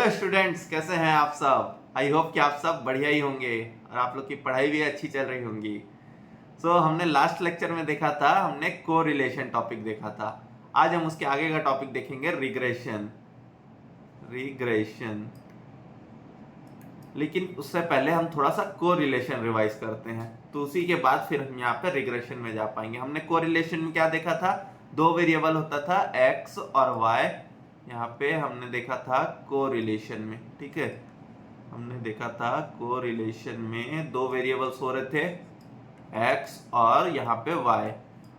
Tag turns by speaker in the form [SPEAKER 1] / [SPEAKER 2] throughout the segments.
[SPEAKER 1] Hello students, कैसे हैं आप सब। आई होप कि आप सब बढ़िया ही होंगे और आप लोग की पढ़ाई भी अच्छी चल रही होंगी। हमने लास्ट लेक्चर में देखा था, हमने कोरिलेशन टॉपिक देखा था। आज हम उसके आगे का टॉपिक देखेंगे, रिग्रेशन। रिग्रेशन लेकिन उससे पहले हम थोड़ा सा कोरिलेशन रिवाइज करते हैं, तो उसी के बाद फिर हम यहाँ पे रिग्रेशन में जा पाएंगे। हमने कोरिलेशन में क्या देखा था, दो वेरिएबल होता था एक्स और वाई। यहाँ पे हमने देखा था कोरिलेशन में, ठीक है, हमने देखा था कोरिलेशन में दो वेरिएबल्स हो रहे थे एक्स और यहाँ पे वाई।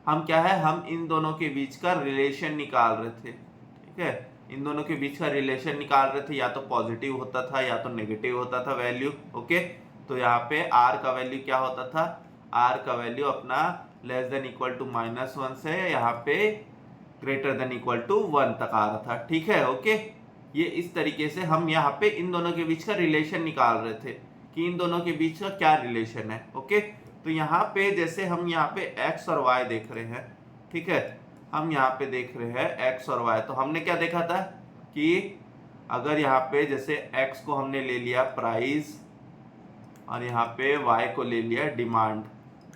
[SPEAKER 1] हम क्या है, हम इन दोनों के बीच का रिलेशन निकाल रहे थे, ठीक है, इन दोनों के बीच का रिलेशन निकाल रहे थे। या तो पॉजिटिव होता था या तो नेगेटिव होता था वैल्यू। ओके, तो यहाँ पे आर का वैल्यू क्या होता था, आर का वैल्यू अपना लेस देन इक्वल टू -1 से यहाँ पे ग्रेटर देन इक्वल टू 1 तक आ रहा था, ठीक है। ओके, ये इस तरीके से हम यहाँ पे इन दोनों के बीच का रिलेशन निकाल रहे थे कि इन दोनों के बीच का क्या रिलेशन है। ओके, तो यहाँ पे जैसे हम यहाँ पे एक्स और वाई देख रहे हैं, ठीक है, हम यहाँ पे देख रहे हैं एक्स और वाई। तो हमने क्या देखा था कि अगर यहाँ पे जैसे एक्स को हमने ले लिया प्राइस और यहाँ पे वाई को ले लिया डिमांड,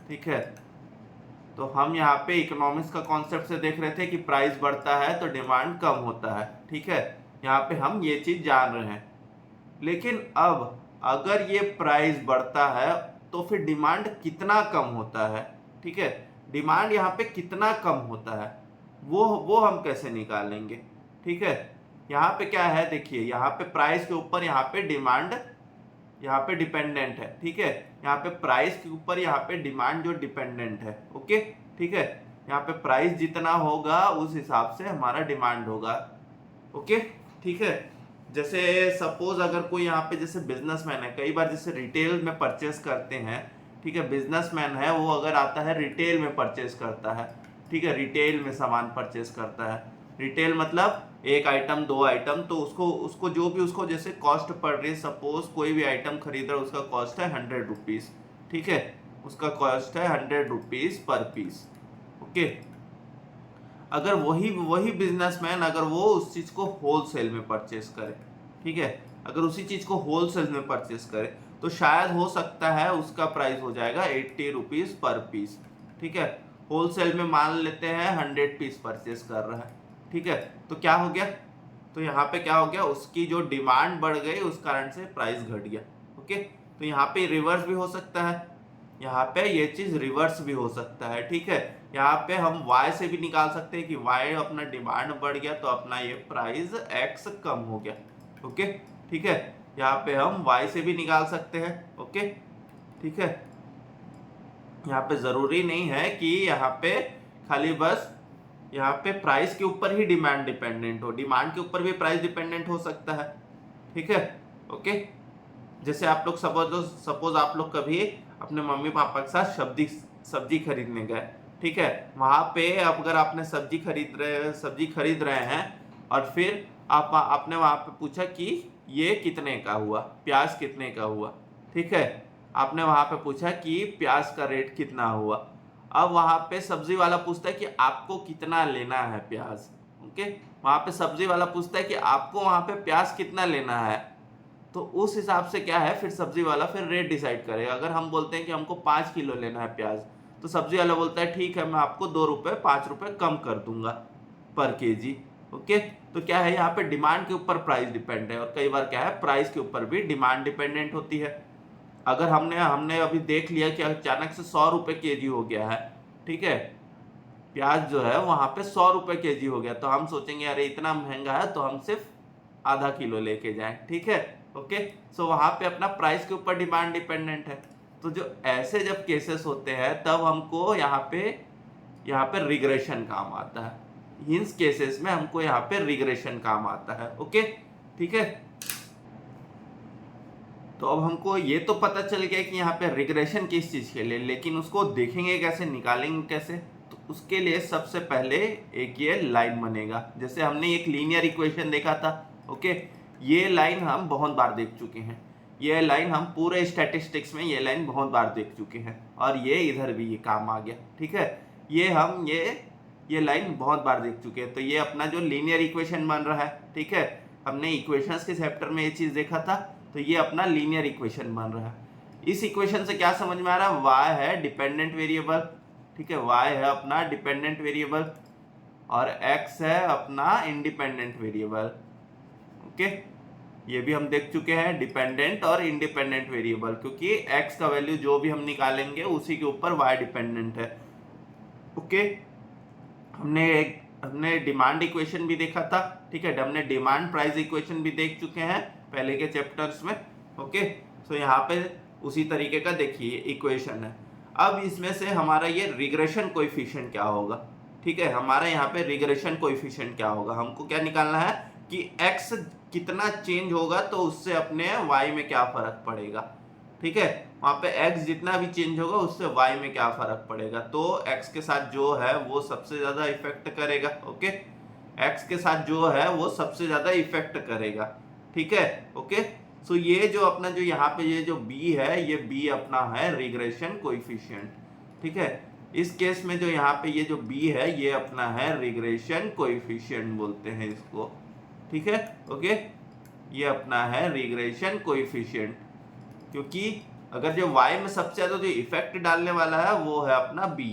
[SPEAKER 1] ठीक है, तो हम यहाँ पे इकोनॉमिक्स का कॉन्सेप्ट से देख रहे थे कि प्राइस बढ़ता है तो डिमांड कम होता है, ठीक है, यहाँ पे हम ये चीज जान रहे हैं। लेकिन अब अगर ये प्राइस बढ़ता है तो फिर डिमांड कितना कम होता है, ठीक है, डिमांड यहाँ पे कितना कम होता है वो हम कैसे निकालेंगे, ठीक है। यहाँ पे क्या है, देखिए यहाँ पे प्राइस के ऊपर यहाँ पे डिमांड यहाँ पे डिपेंडेंट है, ठीक है, यहाँ पे प्राइस के ऊपर यहाँ पे डिमांड जो डिपेंडेंट है। ओके, ठीक है, यहाँ पे प्राइस जितना होगा उस हिसाब से हमारा डिमांड होगा। ओके, ठीक है, जैसे सपोज अगर कोई यहाँ पे जैसे बिजनेसमैन है, कई बार जैसे रिटेल में परचेस करते हैं, ठीक है, बिजनेसमैन है वो अगर आता है रिटेल में परचेस करता है, ठीक है, रिटेल में सामान परचेस करता है। रिटेल मतलब एक आइटम दो आइटम, तो उसको जो भी उसको जैसे कॉस्ट पड़ रही है, सपोज कोई भी आइटम खरीद रहा है उसका कॉस्ट है 100 रुपीज, ठीक है, उसका कॉस्ट है 100 रुपीज पर पीस। ओके, अगर वही बिजनेसमैन अगर वो उस चीज को होलसेल में परचेस करे, ठीक है, अगर उसी चीज को होलसेल में परचेस करे तो शायद हो सकता है उसका प्राइस हो जाएगा 80 रुपीज पर पीस, ठीक है। होलसेल में मान लेते हैं 100 पीस परचेस कर रहा है, ठीक है, तो क्या हो गया, तो यहाँ पे क्या हो गया, उसकी जो डिमांड बढ़ गई उस कारण से प्राइस घट गया। ओके, तो यहाँ पे रिवर्स भी हो सकता है, यहाँ पे ये चीज रिवर्स भी हो सकता है, ठीक है। यहाँ पे हम y से भी निकाल सकते हैं कि y अपना डिमांड बढ़ गया तो अपना ये प्राइस x कम हो गया। ओके, ठीक है, यहाँ पे हम y से भी निकाल सकते हैं। ओके, ठीक है, यहाँ पे जरूरी नहीं है कि यहाँ पे खाली बस यहाँ पे प्राइस के ऊपर ही डिमांड डिपेंडेंट हो, डिमांड के ऊपर भी प्राइस डिपेंडेंट हो सकता है, ठीक है। ओके, जैसे आप लोग सपोज आप लोग कभी अपने मम्मी पापा के साथ सब्जी खरीदने गए, ठीक है, वहां पे अगर आपने सब्जी खरीद रहे हैं और फिर आपने वहां पे पूछा कि ये कितने का हुआ, प्याज कितने का हुआ, ठीक है, आपने वहां पे पूछा कि प्याज का रेट कितना हुआ। अब वहां पे सब्जी वाला पूछता है कि आपको कितना लेना है प्याज। ओके, वहां पे सब्जी वाला पूछता है कि आपको वहां पे प्याज कितना लेना है, तो उस हिसाब से क्या है, फिर सब्जी वाला फिर रेट डिसाइड करेगा। अगर हम बोलते हैं कि हमको 5 किलो लेना है प्याज, तो सब्जी वाला बोलता है ठीक है, मैं आपको 2 रुपए 5 रुपए कम कर दूंगा पर केजी। ओके, तो क्या है, यहाँ पे डिमांड के ऊपर प्राइस डिपेंड है और कई बार क्या है, प्राइस के ऊपर भी डिमांड डिपेंडेंट होती है। अगर हमने अभी देख लिया कि अचानक से 100 रुपए केजी हो गया है, ठीक है, प्याज जो है वहां पे 100 रुपए केजी हो गया, तो हम सोचेंगे अरे इतना महंगा है तो हम सिर्फ आधा किलो लेके जाएं, ठीक है। ओके, सो वहां पे अपना प्राइस के ऊपर डिमांड डिपेंडेंट है। तो जो ऐसे जब केसेस होते हैं तब हमको यहाँ पे रिग्रेशन काम आता है, इन केसेस में हमको यहाँ पे रिग्रेशन काम आता है। ओके, ठीक है, तो अब हमको ये तो पता चल गया कि यहाँ पे रिग्रेशन किस चीज के लिए, लेकिन उसको देखेंगे कैसे, निकालेंगे कैसे, तो उसके लिए सबसे पहले एक ये लाइन बनेगा। जैसे हमने एक लीनियर इक्वेशन देखा था, ओके, ये लाइन हम बहुत बार देख चुके हैं, ये लाइन हम पूरे स्टैटिस्टिक्स में ये लाइन बहुत बार देख चुके हैं और ये इधर भी ये काम आ गया, ठीक है, ये लाइन बहुत बार देख चुके हैं। तो ये अपना जो लीनियर इक्वेशन बन रहा है, ठीक है, हमने इक्वेशंस के चैप्टर में ये चीज देखा था। तो ये अपना लीनियर इक्वेशन बन रहा है। इस इक्वेशन से क्या समझ में आ रहा है, y है डिपेंडेंट वेरिएबल, ठीक है, y है अपना डिपेंडेंट वेरिएबल और x है अपना इंडिपेंडेंट वेरिएबल। ओके, ये भी हम देख चुके हैं डिपेंडेंट और इंडिपेंडेंट वेरिएबल, क्योंकि x का वैल्यू जो भी हम निकालेंगे उसी के ऊपर y डिपेंडेंट है। ओके, हमने डिमांड इक्वेशन भी देखा था, ठीक है, हमने डिमांड प्राइस इक्वेशन भी देख चुके हैं पहले के चैप्टर्स में। ओके, तो यहाँ पे उसी तरीके का देखिए इक्वेशन है। अब इसमें से हमारा ये रिग्रेशन कोएफिशिएंट क्या होगा, ठीक है, हमारा यहाँ पे रिग्रेशन कोएफिशिएंट क्या होगा, हमको क्या निकालना है कि x कितना चेंज होगा तो उससे अपने y में क्या फर्क पड़ेगा, ठीक है, वहां पे x जितना भी चेंज होगा उससे y में क्या फर्क पड़ेगा। तो x के साथ जो है वो सबसे ज्यादा इफेक्ट करेगा। ओके, x के साथ जो है वो सबसे ज्यादा इफेक्ट करेगा, ठीक है। ओके, सो ये जो अपना जो यहाँ पे ये जो b है, ये b अपना है रिग्रेशन कोएफिशिएंट, ठीक है। इस केस में जो यहाँ पे ये जो b है ये अपना है रिग्रेशन कोएफिशिएंट बोलते हैं इसको, ठीक है। ओके, ये अपना है रिग्रेशन कोएफिशिएंट, क्योंकि अगर जो y में सबसे ज्यादा जो इफेक्ट डालने वाला है वो है अपना b,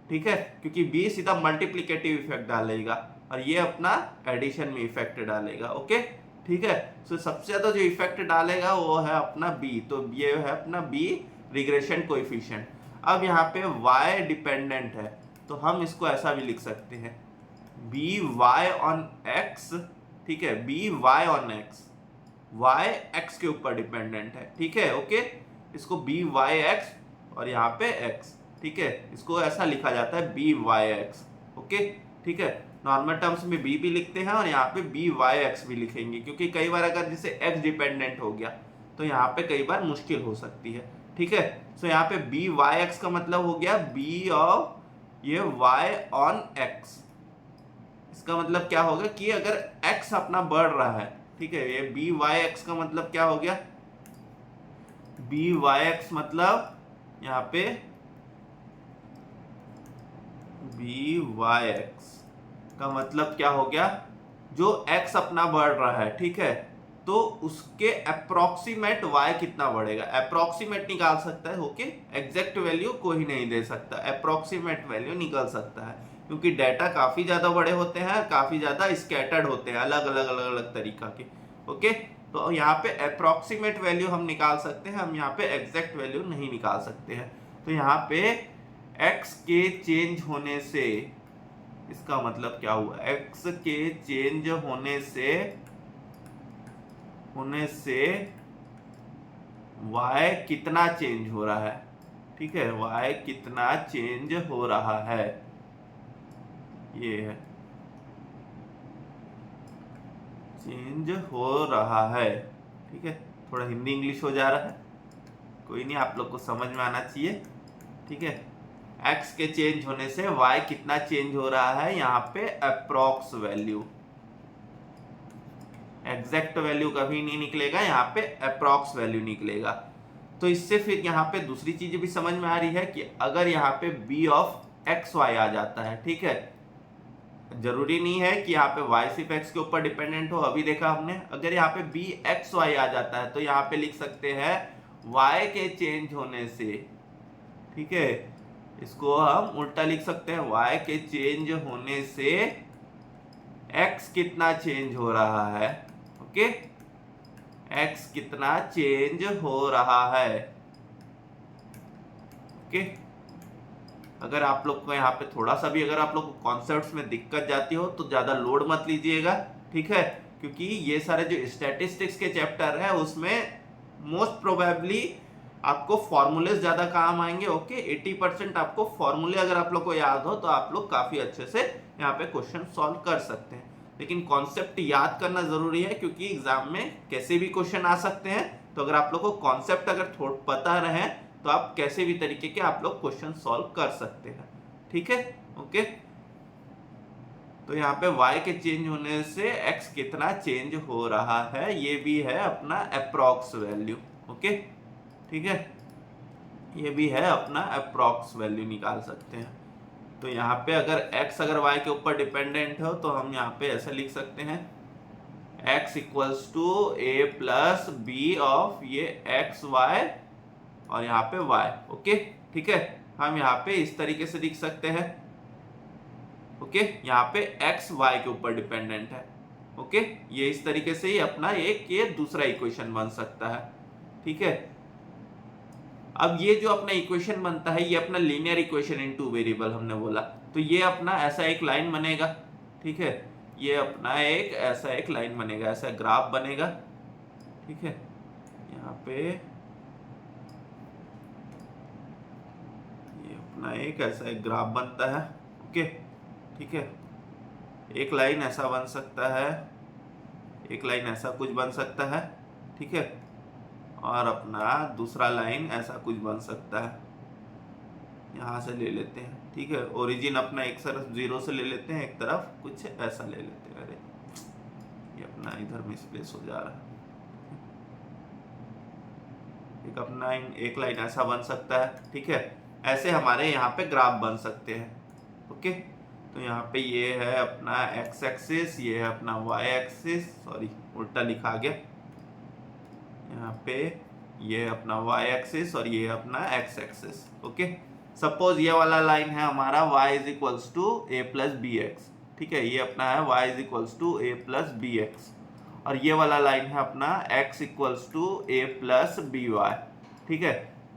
[SPEAKER 1] ठीक है, क्योंकि b सीधा मल्टीप्लिकेटिव इफेक्ट डालेगा और ये अपना एडिशन में इफेक्ट डालेगा। ओके, ठीक है, सो सबसे ज्यादा जो इफेक्ट डालेगा वो है अपना b, तो ये है अपना b रिग्रेशन कोएफिशिएंट। अब यहाँ पे y डिपेंडेंट है तो हम इसको ऐसा भी लिख सकते हैं by ऑन x, ठीक है, by on x, y x के ऊपर डिपेंडेंट है, ठीक है। ओके, इसको by x और यहाँ पे x, ठीक है, इसको ऐसा लिखा जाता है by x। ओके, ठीक है, नॉर्मल टर्म्स में b भी लिखते हैं और यहाँ पे by x भी लिखेंगे, क्योंकि कई बार अगर जैसे x डिपेंडेंट हो गया तो यहाँ पे कई बार मुश्किल हो सकती है, ठीक है। सो यहाँ पे by x का मतलब हो गया b ऑफ ये y ऑन x। इसका मतलब क्या होगा कि अगर x अपना बढ़ रहा है, ठीक है, ये by x का मतलब क्या हो गया, by x मतलब यहाँ पे by x का मतलब क्या हो गया, जो x अपना बढ़ रहा है, ठीक है, तो उसके अप्रोक्सीमेट y कितना बढ़ेगा, अप्रोक्सीमेट निकाल सकता है। ओके, एग्जैक्ट वैल्यू कोई नहीं दे सकता, अप्रोक्सीमेट वैल्यू निकल सकता है, क्योंकि डाटा काफी ज्यादा बड़े होते हैं, काफी ज्यादा स्कैटर्ड होते हैं, अलग अलग तरीका के। ओके, तो यहाँ पे अप्रोक्सीमेट वैल्यू हम निकाल सकते हैं, हम यहाँ पे एग्जैक्ट वैल्यू नहीं निकाल सकते हैं। तो यहाँ पे x के चेंज होने से इसका मतलब क्या हुआ, x के चेंज होने से y कितना चेंज हो रहा है, ठीक है, y कितना चेंज हो रहा है, ये है चेंज हो रहा है, ठीक है। थोड़ा हिंदी इंग्लिश हो जा रहा है, कोई नहीं, आप लोग को समझ में आना चाहिए, ठीक है। x के चेंज होने से y कितना चेंज हो रहा है, यहाँ पे अप्रोक्स वैल्यू, एग्जैक्ट वैल्यू कभी नहीं निकलेगा, यहाँ पे अप्रोक्स वैल्यू निकलेगा। तो इससे फिर यहाँ पे दूसरी चीज भी समझ में आ रही है कि अगर यहाँ पे b ऑफ xy आ जाता है, ठीक है, जरूरी नहीं है कि यहाँ पे y सिर्फ x के ऊपर डिपेंडेंट हो, अभी देखा हमने, अगर यहाँ पे b xy आ जाता है तो यहाँ पे लिख सकते हैं y के चेंज होने से, ठीक है, इसको हम उल्टा लिख सकते हैं, y के चेंज होने से x कितना चेंज हो रहा है। ओके, x कितना चेंज हो रहा है। ओके, अगर आप लोग को यहाँ पे थोड़ा सा भी अगर आप लोग को कॉन्सेप्ट्स में दिक्कत जाती हो तो ज्यादा लोड मत लीजिएगा, ठीक है, क्योंकि ये सारे जो स्टैटिस्टिक्स के चैप्टर है उसमें मोस्ट प्रोबेबली आपको फॉर्मूले ज्यादा काम आएंगे। ओके, 80% आपको फॉर्मूले अगर आप लोग को याद हो तो आप लोग काफी अच्छे से यहाँ पे क्वेश्चन सॉल्व कर सकते हैं, लेकिन कॉन्सेप्ट याद करना जरूरी है, क्योंकि एग्जाम में कैसे भी क्वेश्चन आ सकते हैं। तो अगर आप लोग को कॉन्सेप्ट अगर थोड़ा पता रहे तो आप कैसे भी तरीके के आप लोग क्वेश्चन सॉल्व कर सकते हैं, ठीक है। ओके, तो यहाँ पे y के चेंज होने से x कितना चेंज हो रहा है, ये भी है अपना अप्रॉक्स वैल्यू। ओके, ठीक है, ये भी है अपना अप्रॉक्स वैल्यू निकाल सकते हैं। तो यहाँ पे अगर x अगर y के ऊपर डिपेंडेंट हो तो हम यहाँ पे ऐसा लिख सकते हैं x equals to A plus B of ये एक्स वाई और यहाँ पे y। ओके, ठीक है, हम यहाँ पे इस तरीके से लिख सकते हैं। ओके, यहाँ पे x y के ऊपर डिपेंडेंट है। ओके, ये इस तरीके से ही अपना एक ये दूसरा इक्वेशन बन सकता है। ठीक है, अब ये जो अपना इक्वेशन बनता है ये अपना linear equation in two variable हमने बोला, तो ये अपना ऐसा एक लाइन बनेगा। ठीक है, ये अपना एक ऐसा एक लाइन बनेगा, ऐसा ग्राफ बनेगा। ठीक है, यहाँ पे ये अपना एक ऐसा एक ग्राफ बनता है। ओके, ठीक है, एक लाइन ऐसा बन सकता है, एक लाइन ऐसा कुछ बन सकता है। ठीक है, और अपना दूसरा लाइन ऐसा कुछ बन सकता है, यहाँ से ले लेते हैं। ठीक है, ओरिजिन अपना एक तरफ 0 से ले लेते हैं, एक तरफ कुछ ऐसा ले लेते हैं। अरे ये अपना इधर मिसप्लेस हो जा रहा है। एक अपना एक लाइन ऐसा बन सकता है। ठीक है, ऐसे हमारे यहाँ पे ग्राफ बन सकते हैं। ओके, तो यहाँ पे ये है अपना एक्स एक्सिस, ये है अपना वाई एक्सिस, सॉरी उल्टा लिखा गया। यहाँ पे ये है अपना y एक्सिस और ये है अपना x एक्सिस। ओके, सपोज ये वाला लाइन है हमारा y is equals to A plus B x. ठीक है, ये अपना है y is equals to A plus B x, और ये वाला लाइन है अपना x equals to A plus B Y. ठीक है,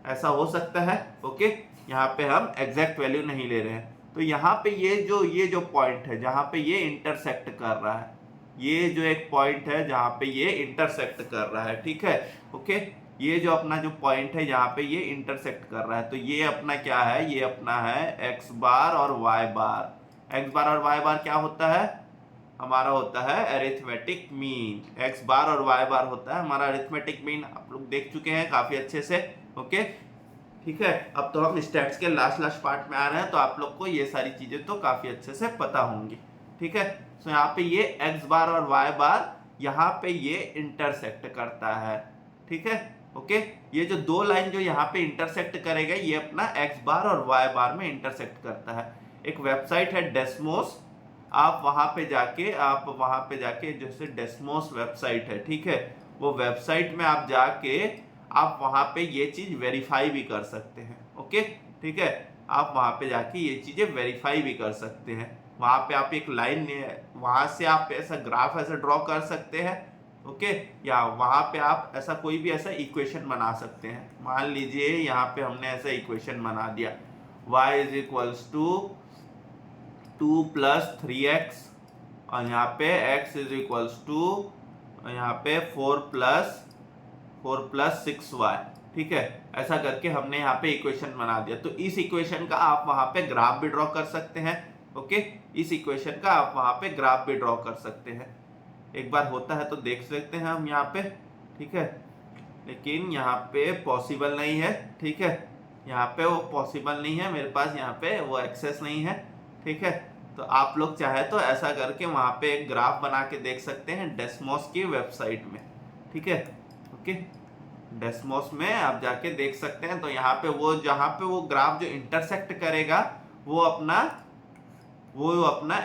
[SPEAKER 1] ऐसा हो सकता है। ओके, यहाँ पे हम एग्जैक्ट वैल्यू नहीं ले रहे हैं, तो यहाँ पे ये जो पॉइंट है जहाँ पे ये इंटरसेक्ट कर रहा है, ये जो एक पॉइंट है जहाँ पे ये इंटरसेक्ट कर रहा है। ठीक है, ओके, ये जो अपना जो पॉइंट है जहाँ पे ये इंटरसेक्ट कर रहा है, तो ये अपना क्या है, ये अपना है x बार और y बार। x बार और y बार क्या होता है, हमारा होता है अरिथमेटिक मीन। x बार और y बार होता है हमारा अरिथमेटिक मीन, आप लोग देख चुके हैं काफी अच्छे से। ओके, ठीक है, अब तो हम स्टैट्स के लास्ट पार्ट में आ रहे हैं, तो आप लोग को ये सारी चीजें तो काफी अच्छे से पता होंगी। ठीक है, तो यहाँ पे ये x बार और y बार यहाँ पे ये इंटरसेक्ट करता है। ठीक है, ओके, ये जो दो लाइन जो यहाँ पे इंटरसेक्ट करेगा ये अपना x बार और y बार में इंटरसेक्ट करता है। एक वेबसाइट है डेस्मोस, आप वहां पे जाके जैसे डेस्मोस वेबसाइट है, ठीक है, वो वेबसाइट में आप जाके आप वहां पे ये चीज वेरीफाई भी कर सकते हैं। ओके, ठीक है, आप वहां पे जाके ये चीजें वेरीफाई भी कर सकते हैं। वहां पे आप एक लाइन, वहां से आप ऐसा ग्राफ ऐसा ड्रॉ कर सकते हैं। ओके, या वहां पे आप ऐसा कोई भी ऐसा इक्वेशन बना सकते हैं। मान लीजिए यहाँ पे हमने ऐसा इक्वेशन बना दिया, y is equals to 2 plus 3x, और यहाँ पे x इज इक्वल्स टू यहाँ पे 4 प्लस 6y। ठीक है, ऐसा करके हमने यहाँ पे इक्वेशन बना दिया। तो इस इक्वेशन का आप वहां पे ग्राफ भी ड्रॉ कर सकते हैं। ओके, इस इक्वेशन का आप वहां पे ग्राफ भी ड्रॉ कर सकते हैं। एक बार होता है तो देख सकते हैं हम यहाँ पे। ठीक है, लेकिन यहाँ पे पॉसिबल नहीं है। ठीक है, यहाँ पे वो पॉसिबल नहीं है, मेरे पास यहाँ पे वो एक्सेस नहीं है। ठीक है, तो आप लोग चाहे तो ऐसा करके वहाँ पे एक ग्राफ बना के देख सकते हैं डेस्मोस की वेबसाइट में। ठीक है, ओके, डेस्मोस में आप जाके देख सकते हैं। तो यहाँ पे वो जहाँ पे वो ग्राफ जो इंटरसेक्ट करेगा वो अपना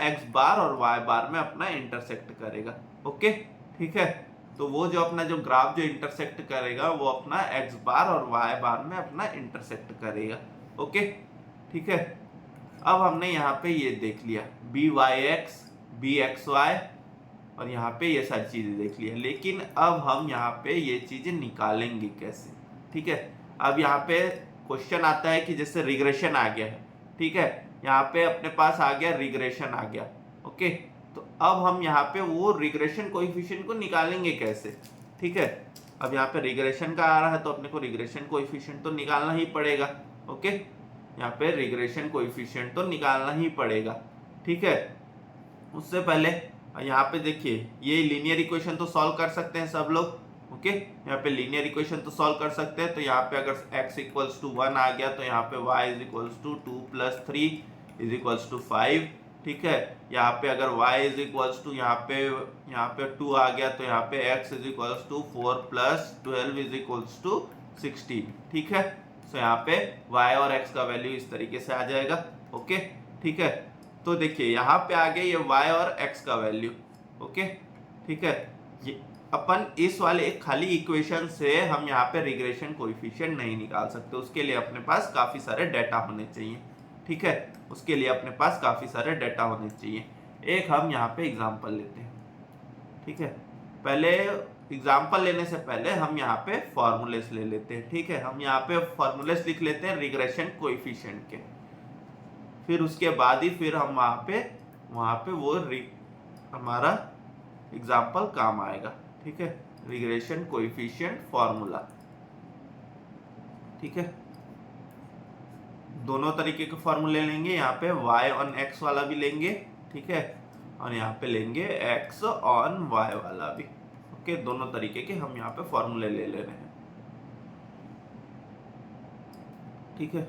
[SPEAKER 1] x बार और y बार में अपना इंटरसेक्ट करेगा। ओके, ठीक है, तो वो जो अपना जो ग्राफ जो इंटरसेक्ट करेगा वो अपना x बार और y बार में अपना इंटरसेक्ट करेगा। ओके, ठीक है, अब हमने यहाँ पे ये देख लिया byx bxy और यहाँ पे ये सारी चीजें देख लिया, लेकिन अब हम यहाँ पे ये चीजें निकालेंगे कैसे। ठीक है, अब यहाँ पे क्वेश्चन आता है कि जैसे रिग्रेशन आ गया है। ठीक है, यहाँ पे अपने पास आ गया रिग्रेशन आ गया। ओके, तो अब हम यहाँ पे वो रिग्रेशन कोएफिशिएंट को निकालेंगे कैसे। ठीक है, अब यहाँ पे रिग्रेशन का आ रहा है तो अपने को रिग्रेशन कोएफिशिएंट तो निकालना ही पड़ेगा। ओके, यहाँ पे रिग्रेशन कोएफिशिएंट तो निकालना ही पड़ेगा। ठीक है, उससे पहले यहाँ पे देखिए ये लीनियर इक्वेशन तो सॉल्व कर सकते हैं सब लोग। ओके, यहाँ पे लीनियर इक्वेशन तो सॉल्व कर सकते हैं। तो यहाँ पे अगर x इक्वल्स टू 1 आ गया तो यहाँ पे y is equals to 2 plus 3 is equals to 5। ठीक है, यहाँ पे अगर y इज इक्वल्स टू यहाँ पे 2 आ गया तो यहाँ पे x is equals to 4 plus 12 is equals to 16। ठीक है, तो यहाँ पे y और x का वैल्यू इस तरीके से आ जाएगा। ओके, ठीक है, तो देखिए यहाँ पे आ गया ये y और x का वैल्यू। ओके, ठीक है, ये अपन इस वाले एक खाली इक्वेशन से हम यहाँ पे रिग्रेशन कोएफिशिएंट नहीं निकाल सकते, उसके लिए अपने पास काफ़ी सारे डाटा होने चाहिए। ठीक है, उसके लिए अपने पास काफ़ी सारे डाटा होने चाहिए। एक हम यहाँ पे एग्जांपल लेते हैं। ठीक है, पहले एग्जांपल लेने से पहले हम यहाँ पे फॉर्मूलेस ले लेते हैं। ठीक है, हम यहाँ पे फॉर्मूलेस लिख लेते हैं रिग्रेशन कोएफिशिएंट के, फिर उसके बाद ही फिर हम वहाँ पे वो हमारा एग्जाम्पल काम आएगा। ठीक है, रिग्रेशन कोएफिशिएंट फॉर्मूला। ठीक है, दोनों तरीके के फॉर्मूले लेंगे, यहाँ पे y ऑन x वाला भी लेंगे। ठीक है, और यहाँ पे लेंगे x ऑन y वाला भी। ओके, दोनों तरीके के हम यहाँ पे फॉर्मूले ले रहे हैं। ठीक है,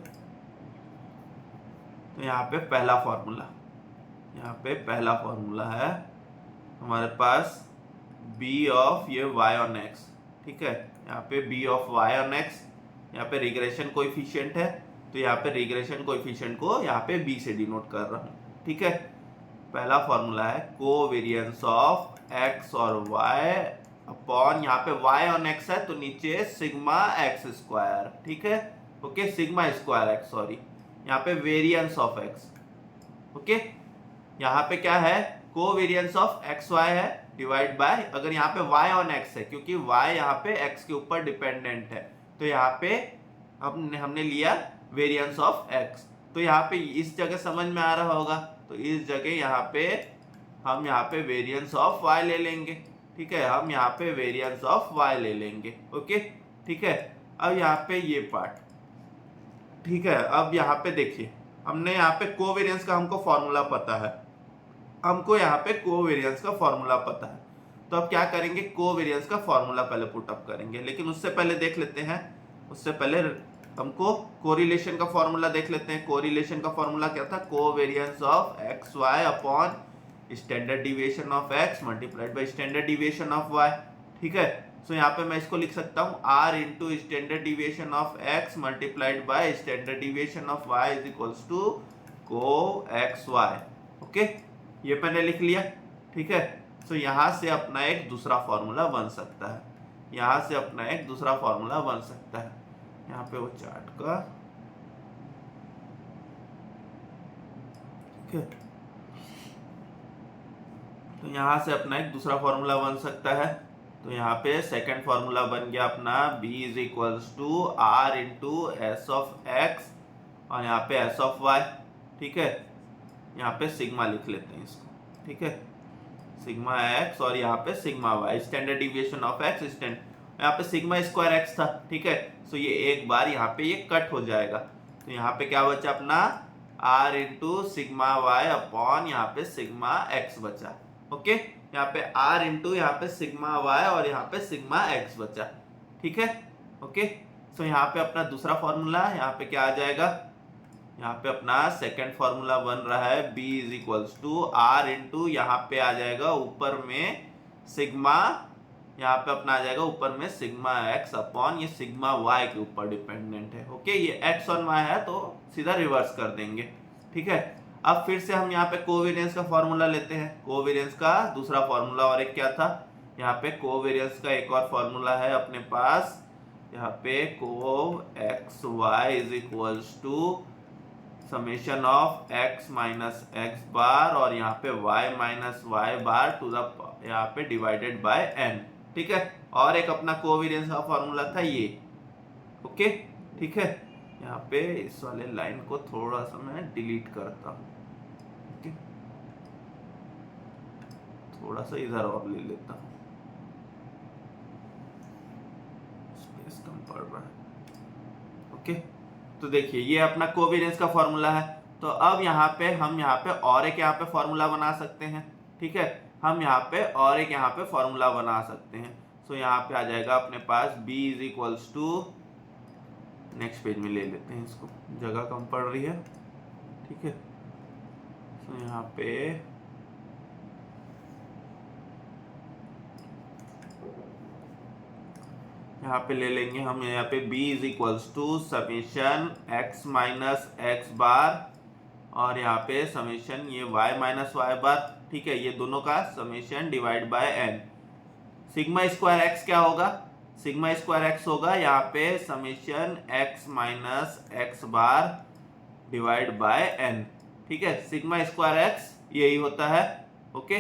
[SPEAKER 1] तो यहाँ पे पहला फॉर्मूला है हमारे पास b ऑफ ये y ऑन x। ठीक है, यहाँ पे b of y on x, यहाँ पे रिग्रेशन कोएफिशिएंट है, तो यहाँ पे रिग्रेशन कोएफिशिएंट को यहाँ पे b से डिनोट कर रहा हूँ। ठीक है, पहला फॉर्मूला है कोवेरिएंस ऑफ x और y अपॉन, यहाँ पे y ऑन x है तो नीचे सिग्मा x स्क्वायर। ठीक है, okay, sigma square x, sorry, यहाँ पे वेरिएंस ऑफ x। ओके, यहाँ पे क्या है, कोवेरिएंस ऑफ एक्स वाई है डिवाइड बाय, अगर यहाँ पे y ऑन x है क्योंकि y यहाँ पे x के ऊपर डिपेंडेंट है, तो यहाँ पे हमने लिया वेरिएंस ऑफ x। तो यहाँ पे इस जगह समझ में आ रहा होगा, तो इस जगह यहाँ पे वेरिएंस ऑफ y ले लेंगे। ठीक है, हम यहाँ पे वेरिएंस ऑफ y ले लेंगे। ओके, ठीक है, अब यहाँ पे ये पार्ट। ठीक है, अब यहाँ पे देखिए, हमने यहाँ पे कोवेरिएंस का हमको फॉर्मूला पता है, तो अब क्या करेंगे, कोवेरिएंस का फॉर्मूला पहले पुट अप करेंगे, लेकिन उससे पहले देख लेते हैं, उससे पहले हमको कोरिलेशन का फॉर्मूला देख लेते हैं। कोरिलेशन का फॉर्मूला क्या था, covariance of x y upon standard deviation of x multiplied by standard deviation of y. ठीक है, सो यहाँ पे मैं इसको लिख सकता हूँ r into standard deviation of x multiplied by standard deviation of y is equals to को एक्स वाई। ओके, ये मैंने लिख लिया। ठीक है, सो यहाँ से अपना एक दूसरा फॉर्मूला बन सकता है, यहाँ पे वो चार्ट का। ठीक है, तो यहाँ से अपना एक दूसरा फॉर्मूला बन सकता है, तो यहाँ पे सेकंड फॉर्मूला बन गया अपना b is equals to r into s of x और यहाँ पे एस ऑफ वाई। ठीक है, यहाँ पे सिग्मा लिख लेते हैं इसको। ठीक है, सिग्मा एक्स और यहाँ पे sigma y, standard deviation of x, यहाँ पे सिग्मा स्क्वायर एक्स था। ठीक है, सो ये एक बार यहाँ पे ये कट हो जाएगा, तो यहाँ पे क्या बचा अपना r into sigma y upon यहाँ पे सिग्मा एक्स बचा। ओके, यहाँ पे r इंटू यहाँ पे सिग्मा वाई और यहाँ पे सिग्मा एक्स बचा। ठीक है, ओके, सो यहाँ पे अपना दूसरा फॉर्मूला, यहाँ पे क्या आ जाएगा, यहाँ पे अपना सेकंड फॉर्मूला बन रहा है b is equals to r into यहाँ पे आ जाएगा ऊपर में सिग्मा, यहाँ पे अपना आ जाएगा ऊपर में सिग्मा x अपॉन ये सिग्मा y के ऊपर डिपेंडेंट है। ओके, ये x और y है तो सीधा रिवर्स कर देंगे। ठीक है, अब फिर से हम यहाँ पे कोवेरिएंस का फॉर्मूला लेते हैं। कोवेरिएंस का दूसरा फॉर्मूला और एक क्या था, यहाँ पे कोवेरिएंस का एक और फॉर्मूला है अपने पास, यहाँ पे cov x y is equals to summation of x minus x bar और यहाँ पे y minus y bar to the यहाँ पे डिवाइडेड बाय n। ठीक है, और एक अपना कोवेरिएंस का फॉर्मूला था ये। ओके, ठीक है, यहाँ पे इस वाले लाइन को थोड़ा सा मैं डिलीट करता हूँ। ओके, थोड़ा सा इधर और ले लेता हूँ, स्पेस कम पड़ रहा है। ओके, तो देखिए ये अपना कोवेरिएंस का फॉर्मूला है, तो अब यहाँ पे हम यहाँ पे और एक यहाँ पे फॉर्मूला बना सकते हैं। ठीक है, हम यहाँ पे और एक यहाँ पे फॉर्मूला बना सकते हैं। सो यहाँ पे आ जाएगा अपने पास b is equals to, next page में ले लेते हैं इसको, जगह कम पड़ रही है। ठीक है, तो यहाँ पे ले लेंगे हम यहाँ पे b is equals to summation x minus x bar और यहाँ पे समेशन ये y माइनस वाई बार। ठीक है, ये दोनों का summation divide by n। Sigma square x क्या होगा, सिग्मा स्क्वायर एक्स होगा यहाँ पे summation x minus x bar divide by n. ठीक है, सिग्मा स्क्वायर एक्स यही होता है। ओके,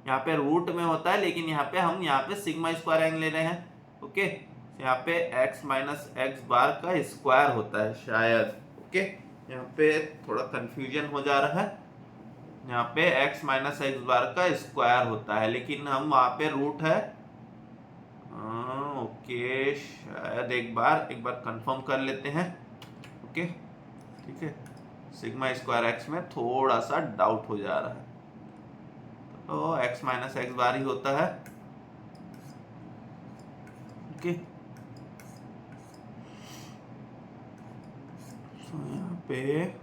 [SPEAKER 1] यहाँ पे रूट में होता है, लेकिन यहाँ पे हम यहाँ पे सिग्मा स्क्वायर एन ले रहे हैं। ओके, यहाँ पे x माइनस एक्स बार का स्क्वायर होता है शायद। ओके, यहाँ पे थोड़ा कंफ्यूजन हो जा रहा है, यहाँ पे x माइनस एक्स बार का स्क्वायर होता है, लेकिन हम वहाँ पे रूट है। ओके, शायद एक बार कंफर्म कर लेते हैं। ओके, ठीक है, सिग्मा स्क्वायर एक्स में थोड़ा सा डाउट हो जा रहा है, तो x माइनस एक्स बार ही होता है। ओके, तो यहाँ पे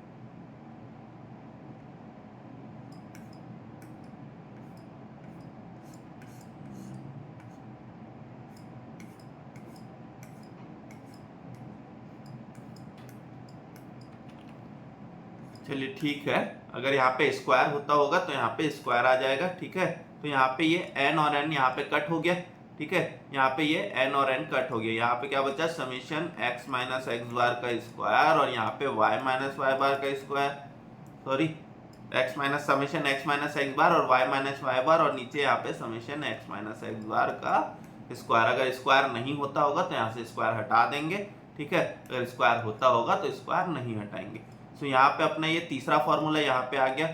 [SPEAKER 1] चलिए ठीक है, अगर यहाँ पे स्क्वायर होता होगा तो यहाँ पे स्क्वायर आ जाएगा। ठीक है, तो यहाँ पे ये n और n यहाँ पे कट हो गया। ठीक है, यहाँ पे ये n और n कट हो गया, यहाँ पे क्या बचा, summation x minus x bar का स्क्वायर और यहाँ पे y माइनस वाई बार का square, sorry x minus summation x minus x bar और y माइनस वाई बार, और नीचे यहाँ पे summation x minus x bar का स्क्वायर। अगर स्क्वायर नहीं होता होगा तो यहाँ से स्क्वायर हटा देंगे। ठीक है, अगर स्क्वायर होता होगा तो स्क्वायर नहीं हटाएंगे। तो यहाँ पे अपना ये तीसरा फॉर्मूला यहाँ पे आ गया।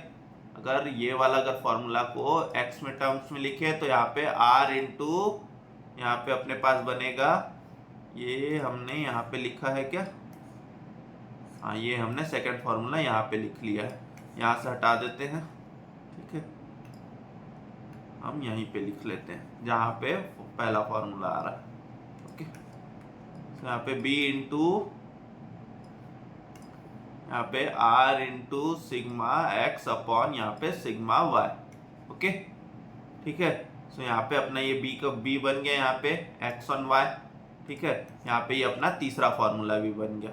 [SPEAKER 1] अगर ये वाला अगर फॉर्मूला को x में टर्म्स में लिखे तो यहाँ पे r इंटू यहाँ पे अपने पास बनेगा, ये हमने यहाँ पे लिखा है क्या, हाँ ये हमने सेकंड फॉर्मूला यहाँ पे लिख लिया है, यहाँ से हटा देते हैं। ठीक है, हम यहीं पे लिख लेते हैं जहाँ पे पहला फॉर्मूला आ रहा है। ओके, तो यहाँ पे b इंटू यहाँ पे r into sigma x upon यहाँ पे सिग्मा वाई। ओके, ठीक है, तो यहाँ पे अपना ये b का b बन गया, यहाँ पे x ऑन y। ठीक है, यहाँ पे ये अपना तीसरा फॉर्मूला भी बन गया,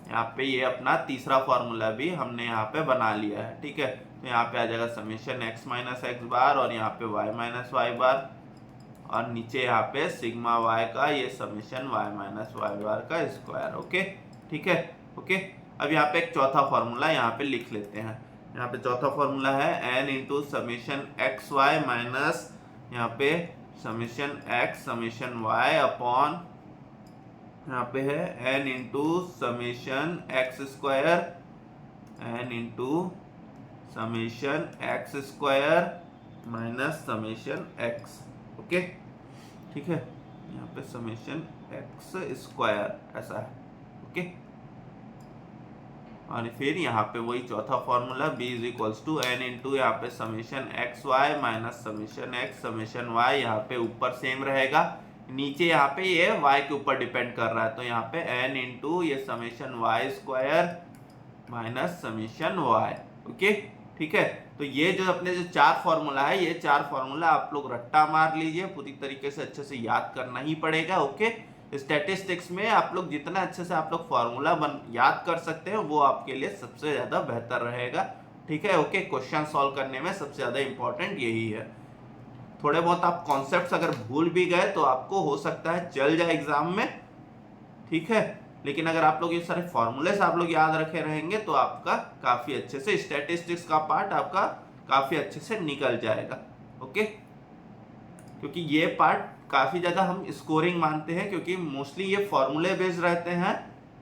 [SPEAKER 1] यहाँ पे ये अपना तीसरा फॉर्मूला भी हमने यहाँ पे बना लिया है। ठीक है, तो यहाँ पे आ जाएगा summation x minus x bar और यहाँ पे y माइनस वाई बार, और नीचे यहाँ पे सिग्मा y का ये summation y minus y bar का स्क्वायर। ओके, ठीक है। ओके, अब यहाँ पे एक चौथा फॉर्मूला यहाँ पे लिख लेते हैं। यहाँ पे चौथा फॉर्मूला है n into summation x y minus यहाँ पे summation x summation y upon यहाँ पे है n into summation x square, n into summation x square minus summation x. Okay, ठीक है, यहाँ पे समेशन एक्स स्क्वायर ऐसा है। ओके, और फिर यहाँ पे वही चौथा formula b is equals to n into यहाँ पे summation x y minus summation x summation y, यहाँ पे ऊपर सेम रहेगा, नीचे यहाँ पे ये y के ऊपर डिपेंड कर रहा है, तो यहाँ पे n इंटू ये summation y square minus summation y. Okay, ठीक है, तो ये जो अपने जो चार फॉर्मूला है, ये चार फॉर्मूला आप लोग रट्टा मार लीजिए, पूरी तरीके से अच्छे से याद करना ही पड़ेगा। ओके, स्टैटिस्टिक्स में आप लोग जितना अच्छे से आप लोग फॉर्मूला याद कर सकते हैं वो आपके लिए सबसे ज़्यादा बेहतर रहेगा। ठीक है, ओके, क्वेश्चन सॉल्व करने में सबसे ज़्यादा इंपॉर्टेंट यही है। थोड़े बहुत आप कॉन्सेप्ट्स अगर भूल भी गए तो आपको हो सकता है चल जाए एग्जाम में। ठीक है, लेकिन अगर आप लोग ये सारे फॉर्मूले आप लोग याद रखे रहेंगे तो आपका काफ़ी अच्छे से स्टैटिस्टिक्स का पार्ट आपका काफ़ी अच्छे से निकल जाएगा। ओके, क्योंकि ये पार्ट काफ़ी ज़्यादा हम स्कोरिंग मानते हैं, क्योंकि मोस्टली ये फॉर्मूले बेस्ड रहते हैं।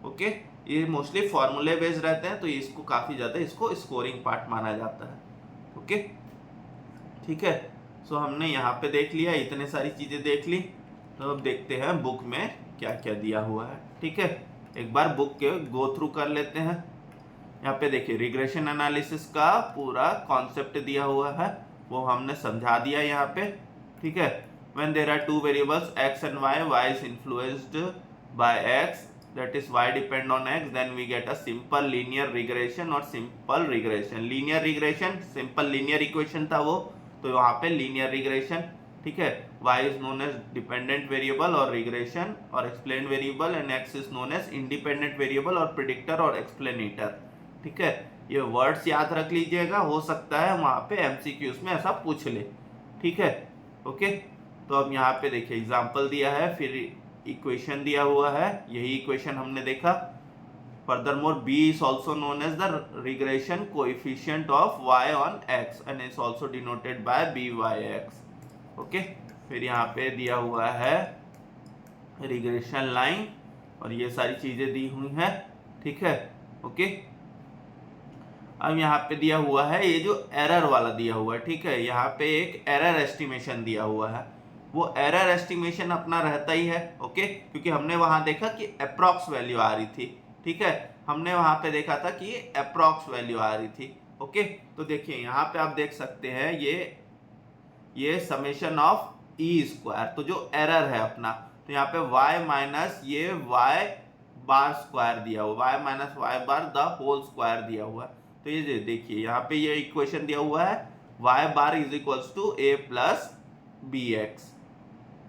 [SPEAKER 1] ओके, ये मोस्टली फॉर्मूले बेस्ड रहते हैं, तो इसको काफ़ी ज़्यादा इसको स्कोरिंग पार्ट माना जाता है। ओके, ठीक है, सो हमने यहाँ पे देख लिया, इतने सारी चीज़ें देख ली, तो अब देखते हैं बुक में क्या क्या दिया हुआ है। ठीक है, एक बार बुक के गो थ्रू कर लेते हैं। यहाँ पे देखिए रिग्रेशन एनालिसिस का पूरा कॉन्सेप्ट दिया हुआ है, वो हमने समझा दिया यहाँ पे। ठीक है, when there are two variables x and y is influenced by x, that is y depend on x, then we get a simple linear regression और simple regression। linear regression simple linear equation था वो, तो वहाँ पे linear regression। ठीक है, y is known as dependent variable और regression और explained variable, and x is known as independent variable और predictor और explainator। ठीक है, ये वर्ड्स याद रख लीजिएगा, हो सकता है वहाँ पे MCQs में ऐसा पूछ ले। ठीक है, ओके, तो अब यहाँ पे देखिए एग्जाम्पल दिया है, फिर इक्वेशन दिया हुआ है, यही इक्वेशन हमने देखा। Furthermore, b is also known as the regression coefficient of y on x and is also denoted by byx. Okay, फिर यहाँ पे दिया हुआ है रिग्रेशन लाइन और ये सारी चीजें दी हुई हैं, ठीक है। ओके, अब यहाँ पे दिया हुआ है ये जो एरर वाला दिया हुआ है, ठीक है। यहाँ पे एक एरर एस्टिमेशन दिया हुआ है, वो एरर एस्टिमेशन अपना रहता ही है, ओके, क्योंकि हमने वहां देखा कि अप्रॉक्स वैल्यू आ रही थी, ठीक है। हमने वहां पे देखा था कि ये अप्रॉक्स वैल्यू आ रही थी, ओके। तो देखिए यहाँ पे आप देख सकते हैं ये समेशन ऑफ ई स्क्वायर, तो जो एरर है अपना, तो यहाँ पे y माइनस ये y बार स्क्वायर दिया हुआ, y minus y bar the whole square दिया हुआ है। तो ये देखिए यहाँ पे ये इक्वेशन दिया हुआ है y bar is equals to a plus B x,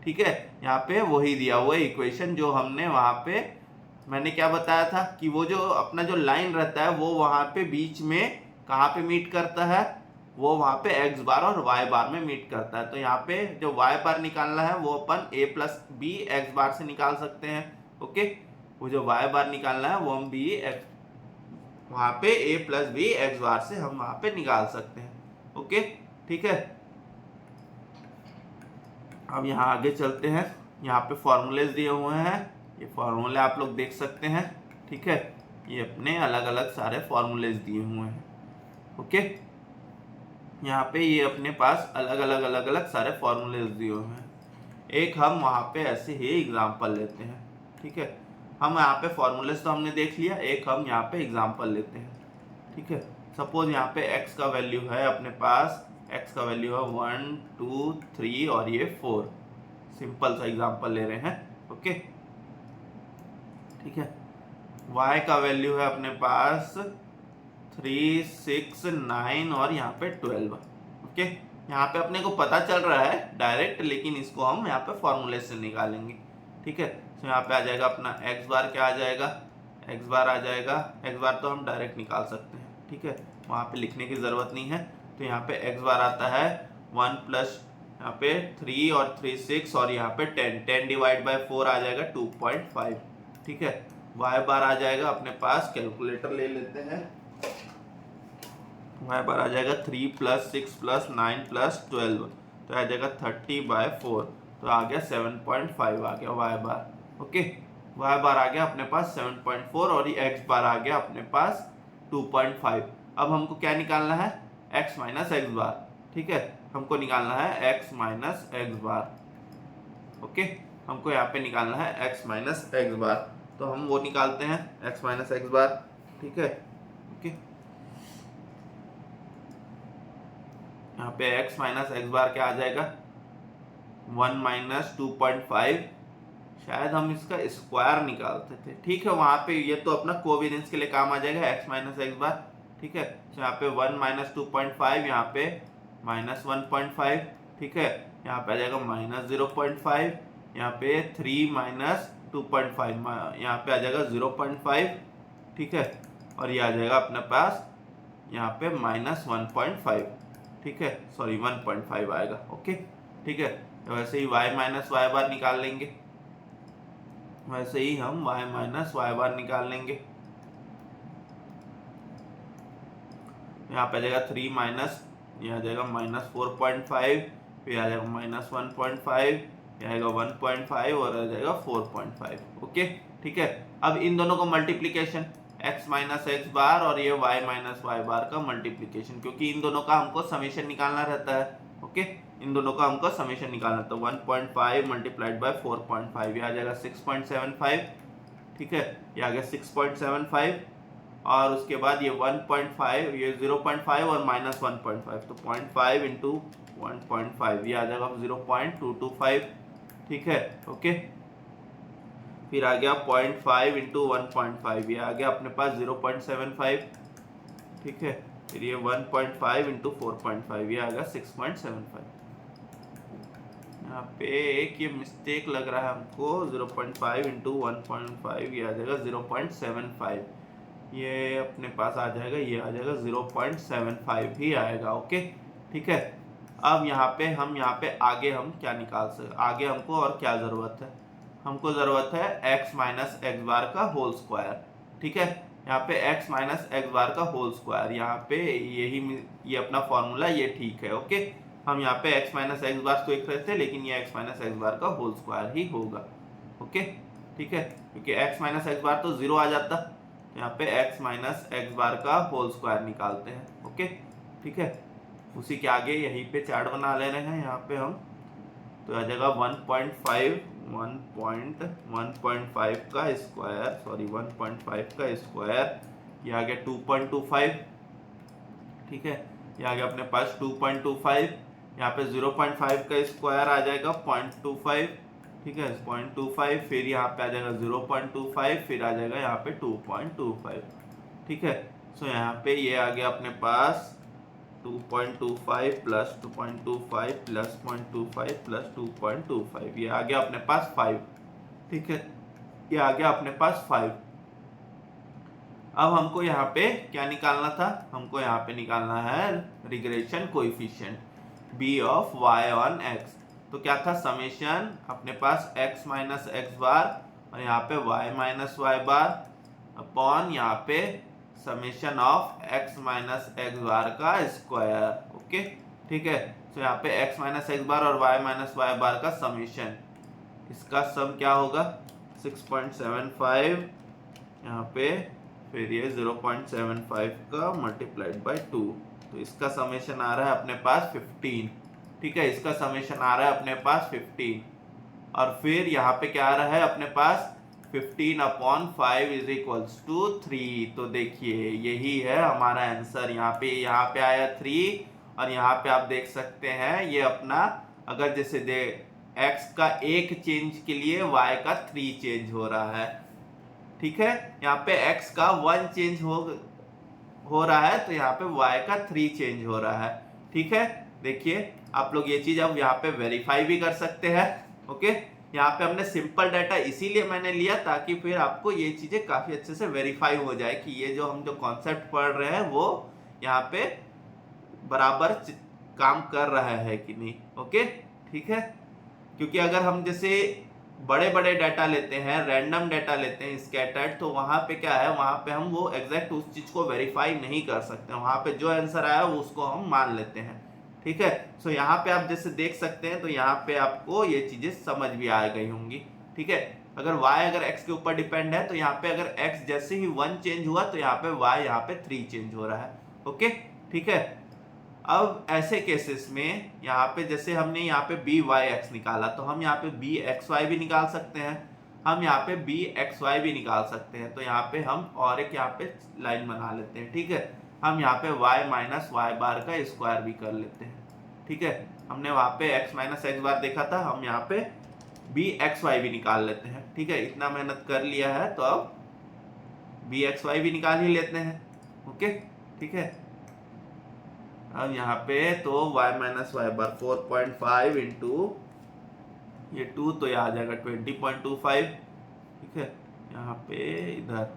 [SPEAKER 1] ठीक है। यहाँ पे वही दिया हुआ है इक्वेशन जो हमने वहां पे, मैंने क्या बताया था कि वो जो अपना जो लाइन रहता है वो वहां पे बीच में कहाँ पे मीट करता है, वो वहां पे x बार और y बार में मीट करता है। तो यहाँ पे जो y बार निकालना है वो अपन a प्लस बी एक्स बार से निकाल सकते हैं, ओके। वो जो y बार निकालना है वो हम वहां पे a प्लस बी एक्स बार से हम वहां पे निकाल सकते हैं, ओके, ठीक है। अब यहाँ आगे चलते हैं, यहाँ पे फॉर्मूलेज दिए हुए हैं, ये फॉर्मूले आप लोग देख सकते हैं, ठीक है। ये अपने अलग अलग सारे फॉर्मूलेज दिए हुए हैं, ओके। यहाँ पे ये अपने पास अलग अलग सारे फॉर्मूलेज दिए हुए हैं। एक हम वहाँ पे ऐसे ही एग्जाम्पल लेते हैं, ठीक है। हम यहाँ पे फॉर्मूलेज तो हमने देख लिया, एक हम यहाँ पे एग्जाम्पल लेते हैं, ठीक है। सपोज यहाँ पे x का वैल्यू है अपने पास, x का वैल्यू है 1 2 3 और ये 4, सिंपल सा एग्जाम्पल ले रहे हैं, ओके, ठीक है। y का वैल्यू है अपने पास 3 6 9 और यहाँ पे 12, ओके। यहाँ पे अपने को पता चल रहा है डायरेक्ट, लेकिन इसको हम यहाँ पे फॉर्मूले से निकालेंगे, ठीक है। तो यहाँ पे आ जाएगा अपना x बार, क्या आ जाएगा, x बार आ जाएगा, x बार तो हम डायरेक्ट निकाल सकते हैं, ठीक है, वहाँ पे लिखने की ज़रूरत नहीं है। तो यहाँ पे x बार आता है 1 प्लस यहाँ पे 3 और 3 6 और यहाँ पे 10 डिवाइड बाय 4 आ जाएगा 2.5, ठीक है। y बार आ जाएगा अपने पास, कैलकुलेटर ले लेते हैं, y बार आ जाएगा 3 प्लस 6 प्लस 9 प्लस 12, तो आ जाएगा 30/4, तो आ गया 7.5 आ गया y बार, ओके। y बार आ गया अपने पास 7.4 और ये x बार आ गया अपने पास 2.5। अब हमको क्या निकालना है, x माइनस एक्स बार, ठीक है। हमको निकालना है x माइनस एक्स बार, ओके। हमको यहाँ पे निकालना है x माइनस एक्स बार, तो हम वो निकालते हैं x माइनस एक्स बार, ठीक है, ओके। यहाँ पे x माइनस एक्स बार क्या आ जाएगा 1 माइनस 2.5, शायद हम इसका स्क्वायर निकालते थे, ठीक है। वहाँ पे ये तो अपना कोवेरियंस के लिए काम आ जाएगा x माइनस एक्स बार, ठीक है। तो यहाँ पे 1 माइनस 2.5, यहाँ पे माइनस 1.5, ठीक है। यहाँ पे आ जाएगा माइनस 0.5, यहाँ पे 3 माइनस 2.5, यहाँ पे आ जाएगा 0.5, ठीक है। और ये आ जाएगा अपने पास यहाँ पे माइनस 1.5, ठीक है, सॉरी 1.5 आएगा, ओके, ठीक है। तो वैसे ही y माइनस वाई बार निकाल लेंगे, वैसे ही हम y माइनस वाई बार निकाल लेंगे। यहाँ पे आ जाएगा 3 माइनस, ये आ जाएगा माइनस 4.5, फिर आ जाएगा माइनस 1.5, ये आएगा 1.5 और आ जाएगा 4.5, ओके, ठीक है। अब इन दोनों को multiplication, x minus x bar और ये y माइनस वाई बार का मल्टीप्लीकेशन, क्योंकि इन दोनों का हमको समेशन निकालना रहता है, ओके। इन दोनों का हमको समेशन निकालना, तो 1.5 मल्टीप्लाइड बाय 4.5, ये आ जाएगा 6.75, ठीक है। ये आ गया 6.75 और उसके बाद ये 1.5, ये 0.5 और माइनस 1.5, तो 0.5 इंटू 1.5, ये आ जाएगा 0.225, ठीक है, ओके। फिर आ गया 0.5 इंटू 1.5, ये आ गया अपने पास 0.75, ठीक है। फिर ये 1.5 इंटू 4.5, ये आ गया 6.75। यहाँ पे एक ये मिस्टेक लग रहा है हमको, 0.5 इंटू 1.5, ये आ जाएगा 0.75, ये अपने पास आ जाएगा, ये आ जाएगा 0.75 ही आएगा, ओके, ठीक है। अब हम यहाँ पे आगे हम क्या निकाल सकते, आगे हमको और क्या जरूरत है, हमको जरूरत है x माइनस एक्स बार का होल स्क्वायर। ठीक है, यहाँ पे x माइनस एक्स बार का होल स्क्वायर, यहाँ पे ये अपना फॉर्मूला ये ठीक है। ओके, हम यहाँ पे x माइनस एक्स बार तो लिख रहे थे, लेकिन ये x माइनस एक्स बार का होल स्क्वायर ही होगा। ओके, ठीक है, क्योंकि x माइनस एक्स बार तो 0 आ जाता, यहाँ पे x माइनस एक्स बार का होल स्क्वायर निकालते हैं। ओके, ठीक है, उसी के आगे यहीं पे चार्ट बना ले रहे हैं यहाँ पे हम, तो आ जाएगा 1.5 का स्क्वायर, सॉरी 1.5 का स्क्वायर, ये आ गया 2.25। ठीक है, ये आ गया अपने पास 2.25, यहाँ पे 0.5 का स्क्वायर आ जाएगा 0.25। ठीक है, 0.25, फिर यहाँ पे आ जाएगा 0.25, फिर आ जाएगा यहाँ पे 2.25। ठीक है, सो यहाँ पे ये आ गया अपने पास 2.25 प्लस 2.25 प्लस 0.25 प्लस 2.25, ये आ गया अपने पास 5। ठीक है, ये आ गया अपने पास 5। अब हमको यहाँ पे क्या निकालना था, हमको यहाँ पे निकालना है regression coefficient b of y on x। तो क्या था, समेशन अपने पास x माइनस एक्स बार और यहाँ पे y minus y bar upon यहाँ पे summation of x minus x bar का स्क्वायर। ओके, ठीक है, तो यहाँ पे x माइनस एक्स बार और y माइनस वाई बार का समेशन, इसका सम क्या होगा 6.75, यहाँ पे फिर ये 0.75 का मल्टीप्लाइड बाय 2, तो इसका समेशन आ रहा है अपने पास 15। ठीक है, इसका समेशन आ रहा है अपने पास 15, और फिर यहाँ पे क्या आ रहा है अपने पास 15/5 इज इक्वल्स टू 3। तो देखिए यही है हमारा आंसर, यहाँ पे आया 3, और यहाँ पे आप देख सकते हैं ये अपना, अगर जैसे दे x का एक चेंज के लिए y का 3 चेंज हो रहा है। ठीक है, यहाँ पे x का 1 चेंज हो रहा है, तो यहाँ पे y का 3 चेंज हो रहा है। ठीक है, देखिए आप लोग ये चीज अब यहाँ पे वेरीफाई भी कर सकते हैं। ओके, यहाँ पे हमने सिंपल डाटा इसीलिए मैंने लिया ताकि फिर आपको ये चीजें काफी अच्छे से वेरीफाई हो जाए कि ये जो हम कॉन्सेप्ट पढ़ रहे हैं वो यहाँ पे बराबर काम कर रहा है कि नहीं। ओके, ठीक है, क्योंकि अगर हम जैसे बड़े बड़े डाटा लेते हैं, रैंडम डाटा लेते हैं स्कैटर्ड, तो वहां पे क्या है, वहां पे हम वो एग्जैक्ट उस चीज को वेरीफाई नहीं कर सकते, वहां पे जो आंसर आया वो उसको हम मान लेते हैं। ठीक है, सो यहाँ पे आप जैसे देख सकते हैं, तो यहाँ पे आपको ये चीजें समझ भी आ गई होंगी। ठीक है, अगर y अगर x के ऊपर डिपेंड है, तो यहाँ पे अगर x जैसे ही 1 चेंज हुआ तो यहाँ पे y यहाँ पे 3 चेंज हो रहा है। ओके, ठीक है, अब ऐसे केसेस में यहाँ पे जैसे हमने यहाँ पे by(x) निकाला, तो हम यहाँ पे bxy भी निकाल सकते हैं, हम यहाँ पे bxy भी निकाल सकते हैं। तो यहाँ पे हम और एक यहाँ पे लाइन बना लेते हैं। ठीक है, हम यहाँ पे y माइनस वाई बार का स्क्वायर भी कर लेते हैं। ठीक है, हमने वहाँ पे x माइनस एक्स बार देखा था, हम यहाँ पे bxy भी निकाल लेते हैं। ठीक है, इतना मेहनत कर लिया है तो अब bxy भी निकाल ही लेते हैं। ओके, ठीक है, अब यहाँ पे तो y माइनस वाई बार 4.5 इंटू ये 2, तो ये आ जाएगा 20.25। ठीक है, यहाँ पे इधर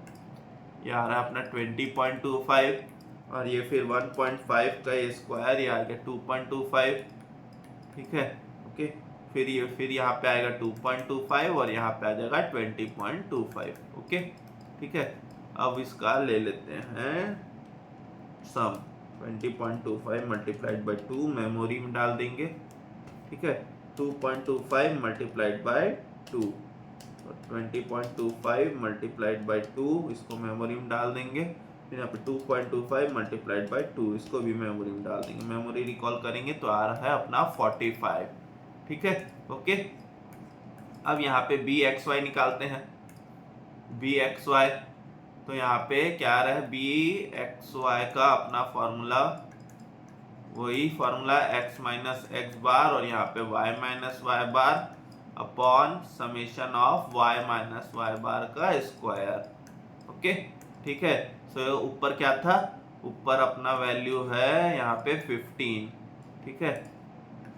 [SPEAKER 1] ये आ रहा है अपना 20.25, और ये फिर 1.5 का स्क्वायर, ये आ गया 2.25। ठीक है, ओके, फिर यहाँ पे आएगा 2.25 और यहाँ पे आ जाएगा 20.25। ओके, ठीक है, अब इसका ले लेते हैं सम, 20.25 मल्टीप्लाइड बाई 2 मेमोरी में डाल देंगे। ठीक है, 2.25 मल्टीप्लाइड बाई 2, 20.25 मल्टीप्लाइड बाई 2 इसको मेमोरी में डाल देंगे। फिर यहाँ पे 2.25 मल्टीप्लाइड बाई 2 इसको भी मेमोरी में डाल देंगे। मेमोरी रिकॉल करेंगे तो आ रहा है अपना 45। ठीक है, ओके, अब यहाँ पे bxy निकालते हैं। bxy, तो यहाँ पे क्या आ रहा है, bxy का अपना फॉर्मूला वही formula x minus x bar और यहाँ पे y minus y bar upon summation of y minus y bar का स्क्वायर। ओके, ठीक है, सो ऊपर क्या था, ऊपर अपना वैल्यू है यहाँ पे 15। ठीक है,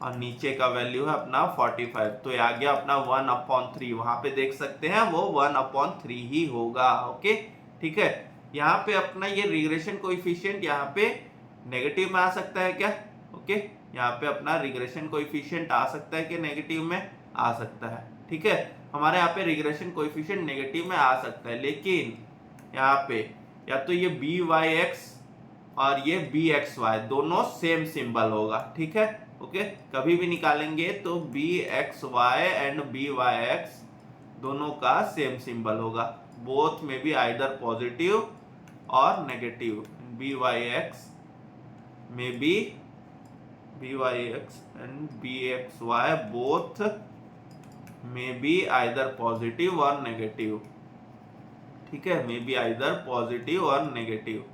[SPEAKER 1] और नीचे का वैल्यू है अपना 45, तो ये आ गया अपना 1/3। वहां पे देख सकते हैं वो 1/3 ही होगा। ओके, ठीक है, यहाँ पे अपना ये रिग्रेशन कोएफिशिएंट यहाँ पे नेगेटिव में आ सकता है क्या, ओके, यहाँ पे अपना रिग्रेशन कोएफिशिएंट आ सकता है कि नेगेटिव में आ सकता है। ठीक है, हमारे यहाँ पे रिग्रेशन कोएफिशिएंट नेगेटिव में आ सकता है, लेकिन यहाँ पे या तो ये बी वाई एक्स और ये बी एक्स वाई दोनों सेम सिंबल होगा। ठीक है, ओके, कभी भी निकालेंगे तो b x y and b y x दोनों का सेम सिंबल होगा। बोथ में भी आइदर पॉजिटिव और नेगेटिव। बी वाई एक्स में b y x and b x y both में बी आइदर पॉजिटिव और नेगेटिव। ठीक है, में बी आइदर पॉजिटिव और नेगेटिव,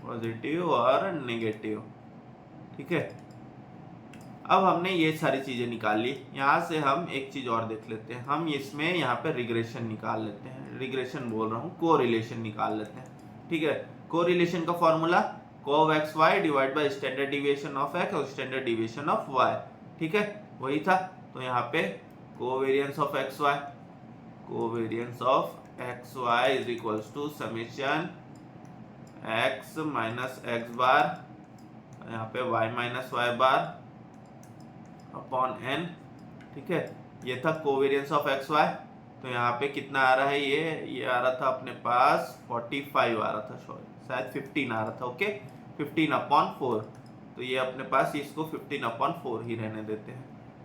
[SPEAKER 1] पॉजिटिव और नेगेटिव। ठीक है, अब हमने ये सारी चीजें निकाल ली। यहाँ से हम एक चीज और देख लेते हैं, हम इसमें यहाँ पे रिग्रेशन निकाल लेते हैं, रिग्रेशन बोल रहा हूँ, कोरिलेशन निकाल लेते हैं। ठीक है, कोरिलेशन का formula cov xy divide by standard deviation of x और स्टैंडर्ड डिविएशन ऑफ y। ठीक है, वही था। तो यहाँ पे covariance of xy, covariance of xy is equals to summation x minus x bar, यहाँ पे y minus y bar upon n। ठीक है, ये था कोवेरियंस ऑफ xy। तो यहाँ पे कितना आ रहा है, ये आ रहा था अपने पास 45 आ रहा था, सॉरी शायद 15 आ रहा था। ओके, 15 अपॉन 4, तो ये अपने पास इसको 15 अपॉन 4 ही रहने देते हैं।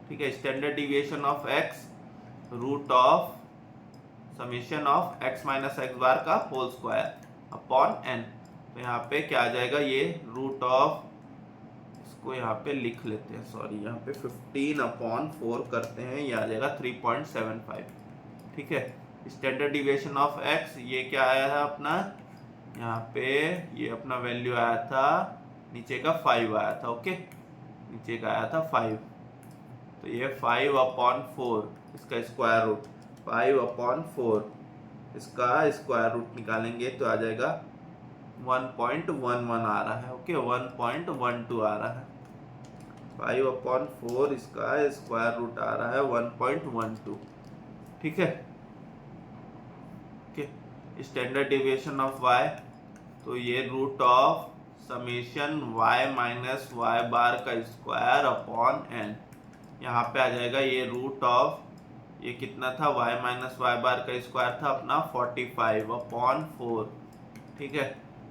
[SPEAKER 1] ठीक है, standard deviation of x root of summation of x minus x bar का होल स्क्वायर अपॉन n। तो यहाँ पे क्या आ जाएगा, ये रूट ऑफ, इसको यहाँ पे लिख लेते हैं, सॉरी यहाँ पे 15 अपॉन 4 करते हैं, ये आ जाएगा 3.75। ठीक है, स्टैंडर्ड डिविएशन ऑफ x ये क्या आया है अपना, यहाँ पे ये अपना वैल्यू आया था, नीचे का 5 आया था। ओके, नीचे का आया था 5, तो ये 5 अपॉन 4 इसका स्क्वायर रूट, 5 अपॉन 4 इसका स्क्वायर रूट निकालेंगे तो आ जाएगा 1.11 आ रहा है। ओके, 1.12 आ रहा है। 5 अपॉन 4 इसका स्क्वायर रूट आ रहा है 1.12। ठीक है, okay, standard deviation of y, तो ये root of summation y minus y bar का स्क्वायर अपॉन n। यहाँ पे आ जाएगा ये रूट ऑफ, ये कितना था, y माइनस वाई बार का स्क्वायर था अपना 45 अपॉन 4। ठीक है,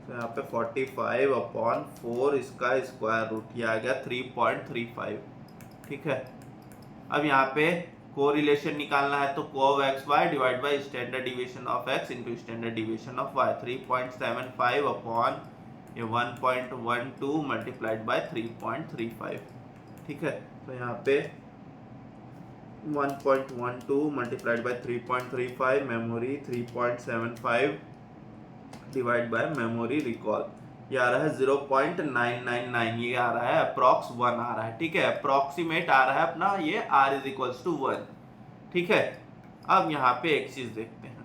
[SPEAKER 1] तो यहाँ पे 45 अपॉन 4 इसका स्क्वायर रूट, ये आ गया 3.35। ठीक है, अब यहाँ पे कोरिलेशन निकालना है, तो cov xy divide by standard deviation of x into standard deviation of y, 3.75 upon ये 1.12 मल्टीप्लाइड बाय 3.35। ठीक है, तो यहाँ पे 1.12 multiplied by 3.35, memory 3.75 divide by memory recall, ये आ रहा है 0.999, ये आ रहा है अप्रॉक्स 1 आ रहा है। ठीक है, अप्रॉक्सीमेट आ रहा है अपना ये r इज इक्वल्स टू 1। ठीक है, अब यहाँ पे एक चीज देखते हैं,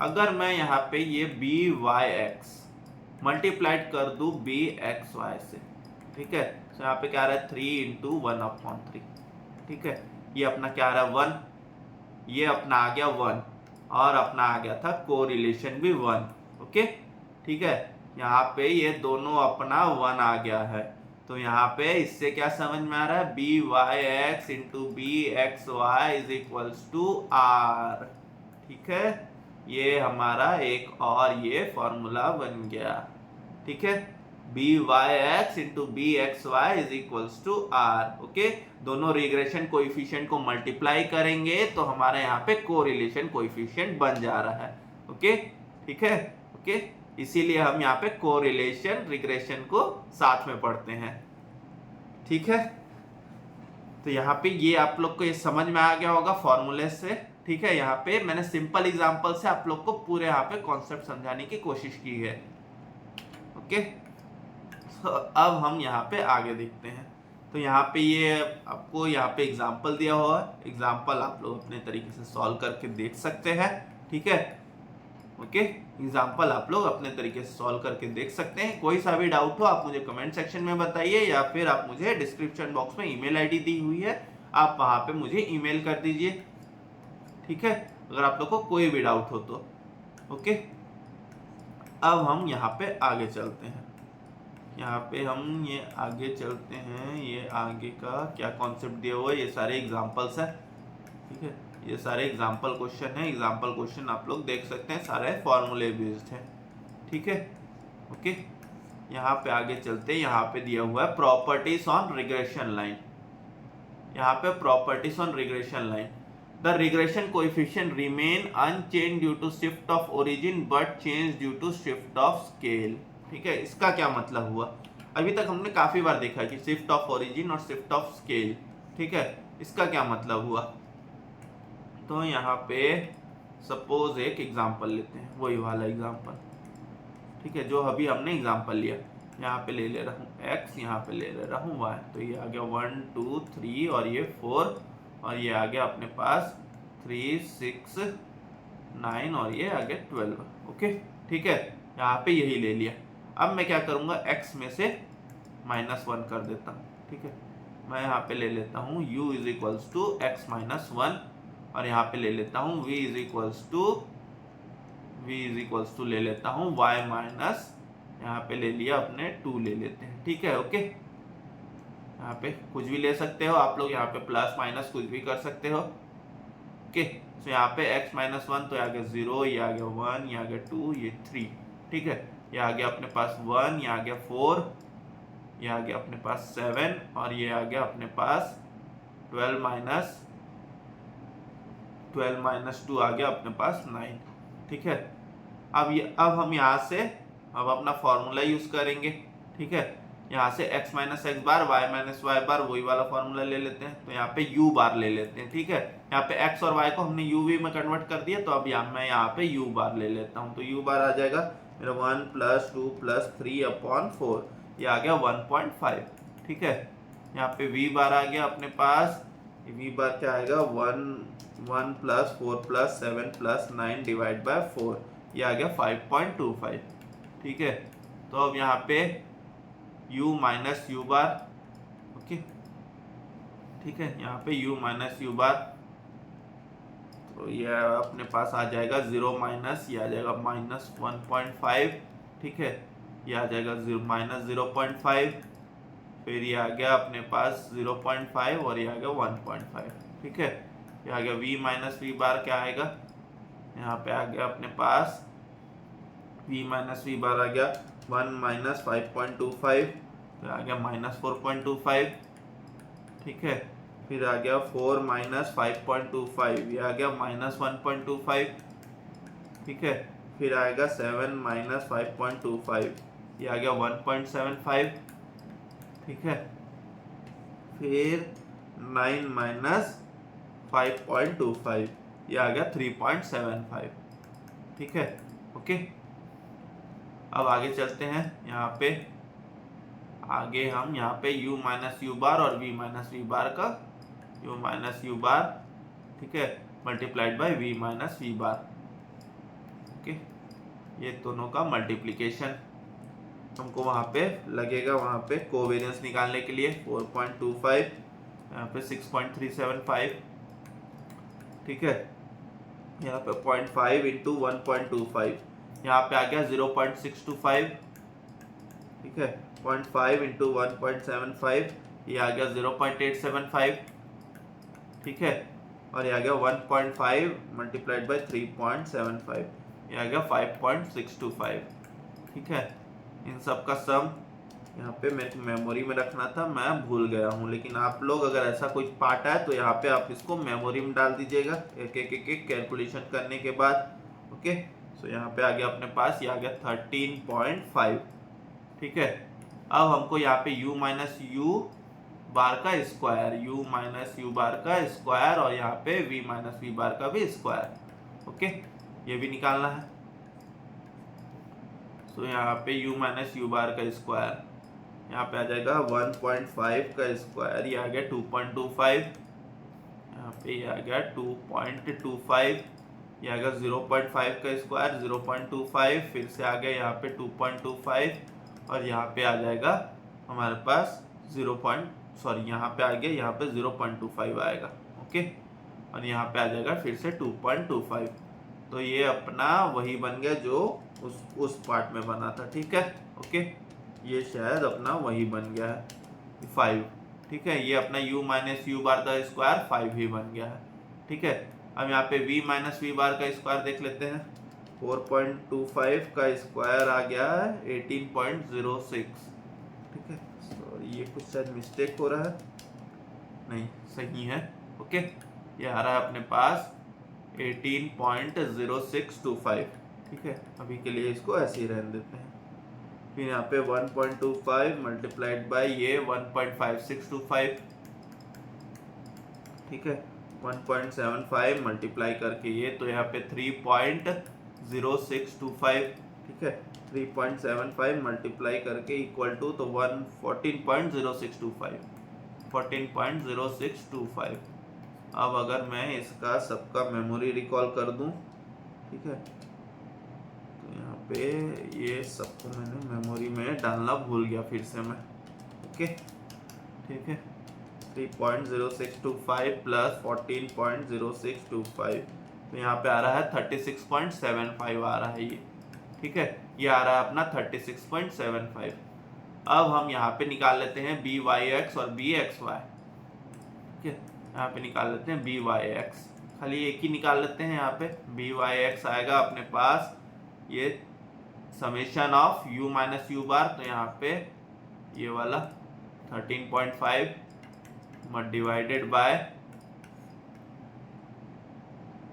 [SPEAKER 1] अगर मैं यहाँ पे ये बी वाई एक्स मल्टीप्लाइड कर दूं बी एक्स वाई से, ठीक है, तो यहाँ पे क्या आ रहा है 3 इंटू 1/3। ठीक है, ये अपना क्या आ रहा है 1, ये अपना आ गया 1 और अपना आ गया था कोरिलेशन भी 1। ओके, ठीक है, यहाँ पे ये दोनों अपना 1 आ गया है, तो यहाँ पे इससे क्या समझ में आ रहा है, b y x into b x y is equals to r. ठीक है, ये हमारा एक और ये फॉर्मूला बन गया। ठीक है, b y x into b x y is equals to r. Okay, दोनों रिग्रेशन कोएफिशिएंट को मल्टीप्लाई करेंगे तो हमारे यहाँ पे कोरिलेशन कोएफिशिएंट बन जा रहा है। ओके, ठीक है, ओके, इसीलिए हम यहाँ पे कोरिलेशन रिग्रेशन को साथ में पढ़ते हैं। ठीक है, तो यहाँ पे ये आप लोग को ये समझ में आ गया होगा फॉर्मूले से। ठीक है, यहाँ पे मैंने सिंपल एग्जांपल से आप लोग को पूरे यहाँ पे कॉन्सेप्ट समझाने की कोशिश की है। ओके, तो अब हम यहाँ पे आगे देखते हैं। तो यहाँ पे ये आपको यहाँ पे एग्जांपल दिया हुआ है, एग्जांपल आप लोग अपने तरीके से सॉल्व करके देख सकते हैं। ठीक है, ओके, एग्जांपल आप लोग अपने तरीके से सॉल्व करके देख सकते हैं। कोई सा भी डाउट हो आप मुझे कमेंट सेक्शन में बताइए, या फिर आप मुझे डिस्क्रिप्शन बॉक्स में ईमेल आईडी दी हुई है, आप वहां पे मुझे ईमेल कर दीजिए। ठीक है, अगर आप लोग को कोई भी डाउट हो तो। ओके, अब हम यहाँ पे आगे चलते हैं। यहाँ पे हम ये आगे चलते हैं, ये आगे का क्या कॉन्सेप्ट दिया हुआ है, ये सारे एग्जांपल्स हैं, ठीक है, ये सारे एग्जांपल क्वेश्चन है। एग्जांपल क्वेश्चन आप लोग देख सकते हैं, सारे फॉर्मूले बेस्ड है, ठीक है, ओके। यहाँ पे आगे चलते हैं, यहाँ पे दिया हुआ है प्रॉपर्टीज ऑन रिग्रेशन लाइन। यहाँ पे properties on regression line, the regression coefficient remain unchanged due to shift of origin but change due to shift of scale, ठीक है। इसका क्या मतलब हुआ, अभी तक हमने काफी बार देखा कि शिफ्ट ऑफ ओरिजिन और शिफ्ट ऑफ स्केल, ठीक है, इसका क्या मतलब हुआ। तो यहाँ पे सपोज एक एग्जांपल लेते हैं, वही वाला एग्जांपल, ठीक है, जो अभी हमने एग्जांपल लिया। यहाँ पे ले रहा हूँ x, यहाँ पे ले रहा हूँ y, तो ये आ गया 1 2 3 और ये 4, और ये आ गया अपने पास 3 6 9 और ये आ गया 12, ओके, ठीक है। यहाँ पे यही ले लिया। अब मैं क्या करूँगा, x में से -1 कर देता हूँ, ठीक है। मैं यहाँ पे ले लेता हूँ u is equals to x minus 1, और यहाँ पे ले लेता हूँ v इज इक्वल्स टू ले लेता हूँ y माइनस, यहाँ पे ले लिया अपने 2 ले लेते हैं, ठीक है, ओके। यहाँ पे कुछ भी ले सकते हो आप लोग, यहाँ पे प्लस माइनस कुछ भी कर सकते हो, ओके। तो यहाँ पे x माइनस 1, तो ये आ गया 0, ये आ गया 1, ये आ गया 2, ये 3, ठीक है। ये आ गया अपने पास 1, ये आ गया 4, ये आ गया अपने पास 7, और ये आ गया अपने पास 12 माइनस 2 आ गया अपने पास 9, ठीक है। अब हम यहाँ से अब अपना फॉर्मूला यूज करेंगे, ठीक है। यहाँ से x माइनस एक्स बार y माइनस वाई बार वही वाला फॉर्मूला ले लेते हैं, तो यहाँ पे u बार ले लेते हैं, ठीक है। यहाँ पे x और y को हमने uv में कन्वर्ट कर दिया, तो अब मैं यहाँ पे u बार ले लेता हूँ, तो u बार आ जाएगा मेरा 1 + 2 + 3/4, ये आ गया 1.5, ठीक है। यहाँ पे v बार आ गया अपने पास, v बार क्या आएगा 1 + 4 + 7 + 9 डिवाइड बाय 4, ये आ गया 5.25, ठीक है। तो अब यहाँ पे u माइनस u बार, ओके, ठीक है, यहाँ पे u माइनस u बार, तो ये अपने पास आ जाएगा 0 माइनस, ये आ जाएगा -1.5, ठीक है, ये आ जाएगा -0.5, फिर ये आ गया अपने पास 0.5 और ये आ गया 1.5, ठीक है। ये आ गया v माइनस v बार क्या आएगा, यहाँ पे आ गया अपने पास v माइनस v बार आ गया 1 माइनस 5.25, तो आ गया -4.25, ठीक है। फिर आ गया 4 माइनस 5.25, ये आ गया -1.25, ठीक है। फिर आएगा 7 माइनस 5.25, ये आ गया 1.75, ठीक है। फिर 9 माइनस 5.25, ये आ गया 3.75, ठीक है, ओके। अब आगे चलते हैं, यहाँ पे आगे हम यहाँ पे u माइनस u बार और v माइनस v बार का u माइनस u बार, ठीक है, multiplied by v minus v bar, okay. ये दोनों का मल्टीप्लिकेशन हमको वहाँ पे लगेगा, वहाँ पे कोवेरियंस निकालने के लिए 4.25, यहाँ पे 6.375, ठीक है। यहाँ पे 0.5 इंटू 1.25, यहाँ पे आ गया 0.625, ठीक है। 0.5 इंटू 1.75, ये आ गया 0.875, ठीक है। और ये आ गया 1.5 मल्टीप्लाइड बाय 3.75, ये आ गया 5.625, ठीक है। इन सब का सम यहाँ पे मेरे को मेमोरी में रखना था, मैं भूल गया हूँ, लेकिन आप लोग अगर ऐसा कोई पार्ट है तो यहाँ पे आप इसको मेमोरी में डाल दीजिएगा एक एक कैलकुलेशन करने के बाद, ओके। सो यहाँ पे आ गया अपने पास, ये आ गया 13.5, ठीक है। अब हमको यहाँ पे u माइनस u बार का स्क्वायर, u माइनस u बार का स्क्वायर, और यहाँ पे v माइनस v बार का भी स्क्वायर, ओके, ये भी निकालना है। तो यहाँ पे u माइनस u बार का स्क्वायर, यहाँ पे आ जाएगा 1.5 का स्क्वायर, ये आ गया 2.25, यहाँ पे ये आ गया 2.25, ये आ गया 0.5 का स्क्वायर 0.25, फिर से आ गया यहाँ पे 2.25, और यहाँ पे आ जाएगा हमारे पास यहाँ पे आ गया, यहाँ पे 0.25 आएगा, ओके। और यहाँ पे आ जाएगा फिर से 2.25, तो ये अपना वही बन गया जो उस पार्ट में बना था, ठीक है, ओके। ये शायद अपना वही बन गया है 5। ठीक है, ये अपना u माइनस यू बार का स्क्वायर 5 ही बन गया है। ठीक है, अब यहाँ पे v माइनस वी बार का स्क्वायर देख लेते हैं। 4.25 का स्क्वायर आ गया है 18.06। ठीक है, सॉरी ये कुछ शायद मिस्टेक हो रहा है, नहीं सही है। ओके, ये आ रहा है अपने पास 18.0625। ठीक है, अभी के लिए इसको ऐसे ही रहने देते हैं। फिर यहाँ पे 1.25 मल्टीप्लाइड बाई ये 1.5625। ठीक है, 1.75 मल्टीप्लाई करके ये, तो यहाँ पे 3.0625। ठीक है, 3.75 मल्टीप्लाई करके इक्वल टू तो 14.0625, 14.0625। अब अगर मैं इसका सबका मेमोरी रिकॉल कर दूं, ठीक है, तो यहाँ पे ये सबको मैंने मेमोरी में डालना भूल गया फिर से मैं। ओके, ठीक है, 3.0625 प्लस 14.0625, तो यहाँ पे आ रहा है 36.75 आ रहा है ये। ठीक है, ये आ रहा है अपना 36.75। अब हम यहाँ पे निकाल लेते हैं बी वाई एक्स और बी एक्स वाई। ठीक है, यहाँ पे निकाल लेते हैं बी वाई एक्स, खाली एक ही निकाल लेते हैं। यहाँ पे बी वाई एक्स आएगा अपने पास ये summation of u minus u bar, तो यहाँ पे ये वाला 13.5 डिवाइडेड बाय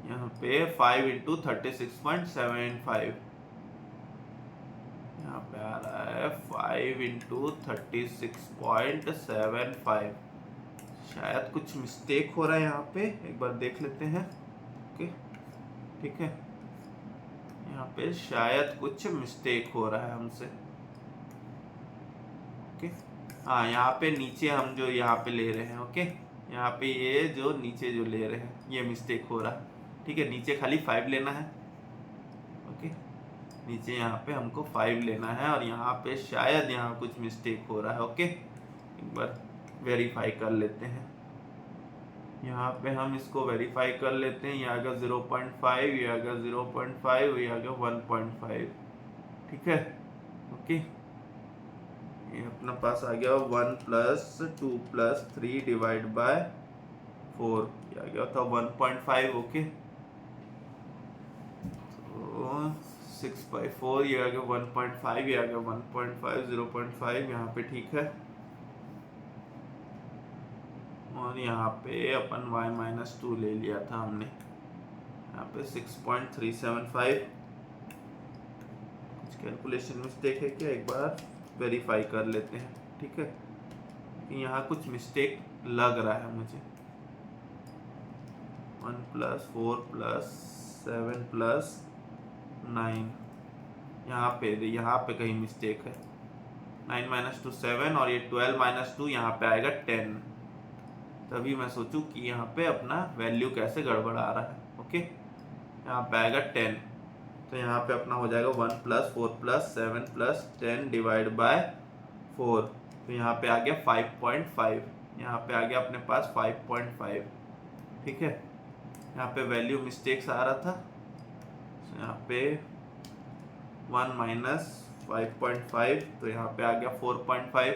[SPEAKER 1] यहाँ पे 5 इंटू 36.75, यहाँ पे आ रहा है 5 इंटू 36.75। शायद कुछ मिस्टेक हो रहा है यहाँ पे, एक बार देख लेते हैं। ओके, ठीक है, यहाँ पे शायद कुछ मिस्टेक हो रहा है हमसे। ओके, हाँ, यहाँ पे नीचे हम जो यहाँ पे ले रहे हैं, ओके, यहाँ पे ये जो नीचे जो ले रहे हैं ये मिस्टेक हो रहा है। ठीक है, नीचे खाली 5 लेना है। ओके, नीचे यहाँ पे हमको 5 लेना है और यहाँ पे शायद यहाँ कुछ मिस्टेक हो रहा है। ओके, एक बार वेरीफाई कर लेते हैं। यहाँ पे हम इसको वेरीफाई कर लेते हैं। ये आ गया 0.5, ये आ गया 0.5, ये आ गया 1.5। ठीक है, ओके, ये अपना पास आ गया 1 प्लस 2 प्लस 3 डिवाइड बाय 4, ये आ गया था 1.5। ओके, तो 6/4, ये आ गया 1.5, ये आ गया 1.5, 0.5 यहाँ पे। ठीक है, और यहाँ पे अपन y माइनस 2 ले लिया था हमने, यहाँ पे 6.375। कुछ कैलकुलेशन मिस्टेक है क्या, एक बार वेरीफाई कर लेते हैं। ठीक है, कि यहाँ कुछ मिस्टेक लग रहा है मुझे। 1 प्लस 4 प्लस 7 प्लस 9, यहाँ पे कहीं मिस्टेक है। 9 माइनस 2 7 और ये 12 माइनस 2 यहाँ पे आएगा 10। तभी मैं सोचूं कि यहाँ पे अपना वैल्यू कैसे गड़बड़ा रहा है। ओके, यहाँ पे आएगा 10, तो यहाँ पे अपना हो जाएगा 1 plus 4 plus 7 plus 10 divide by 4, तो यहाँ पे आ गया 5.5, यहाँ पे आ गया अपने पास 5.5। ठीक है, यहाँ पे वैल्यू मिस्टेक्स आ रहा था, तो यहाँ पे 1 माइनस 5.5, तो यहाँ पे आ गया 4.5,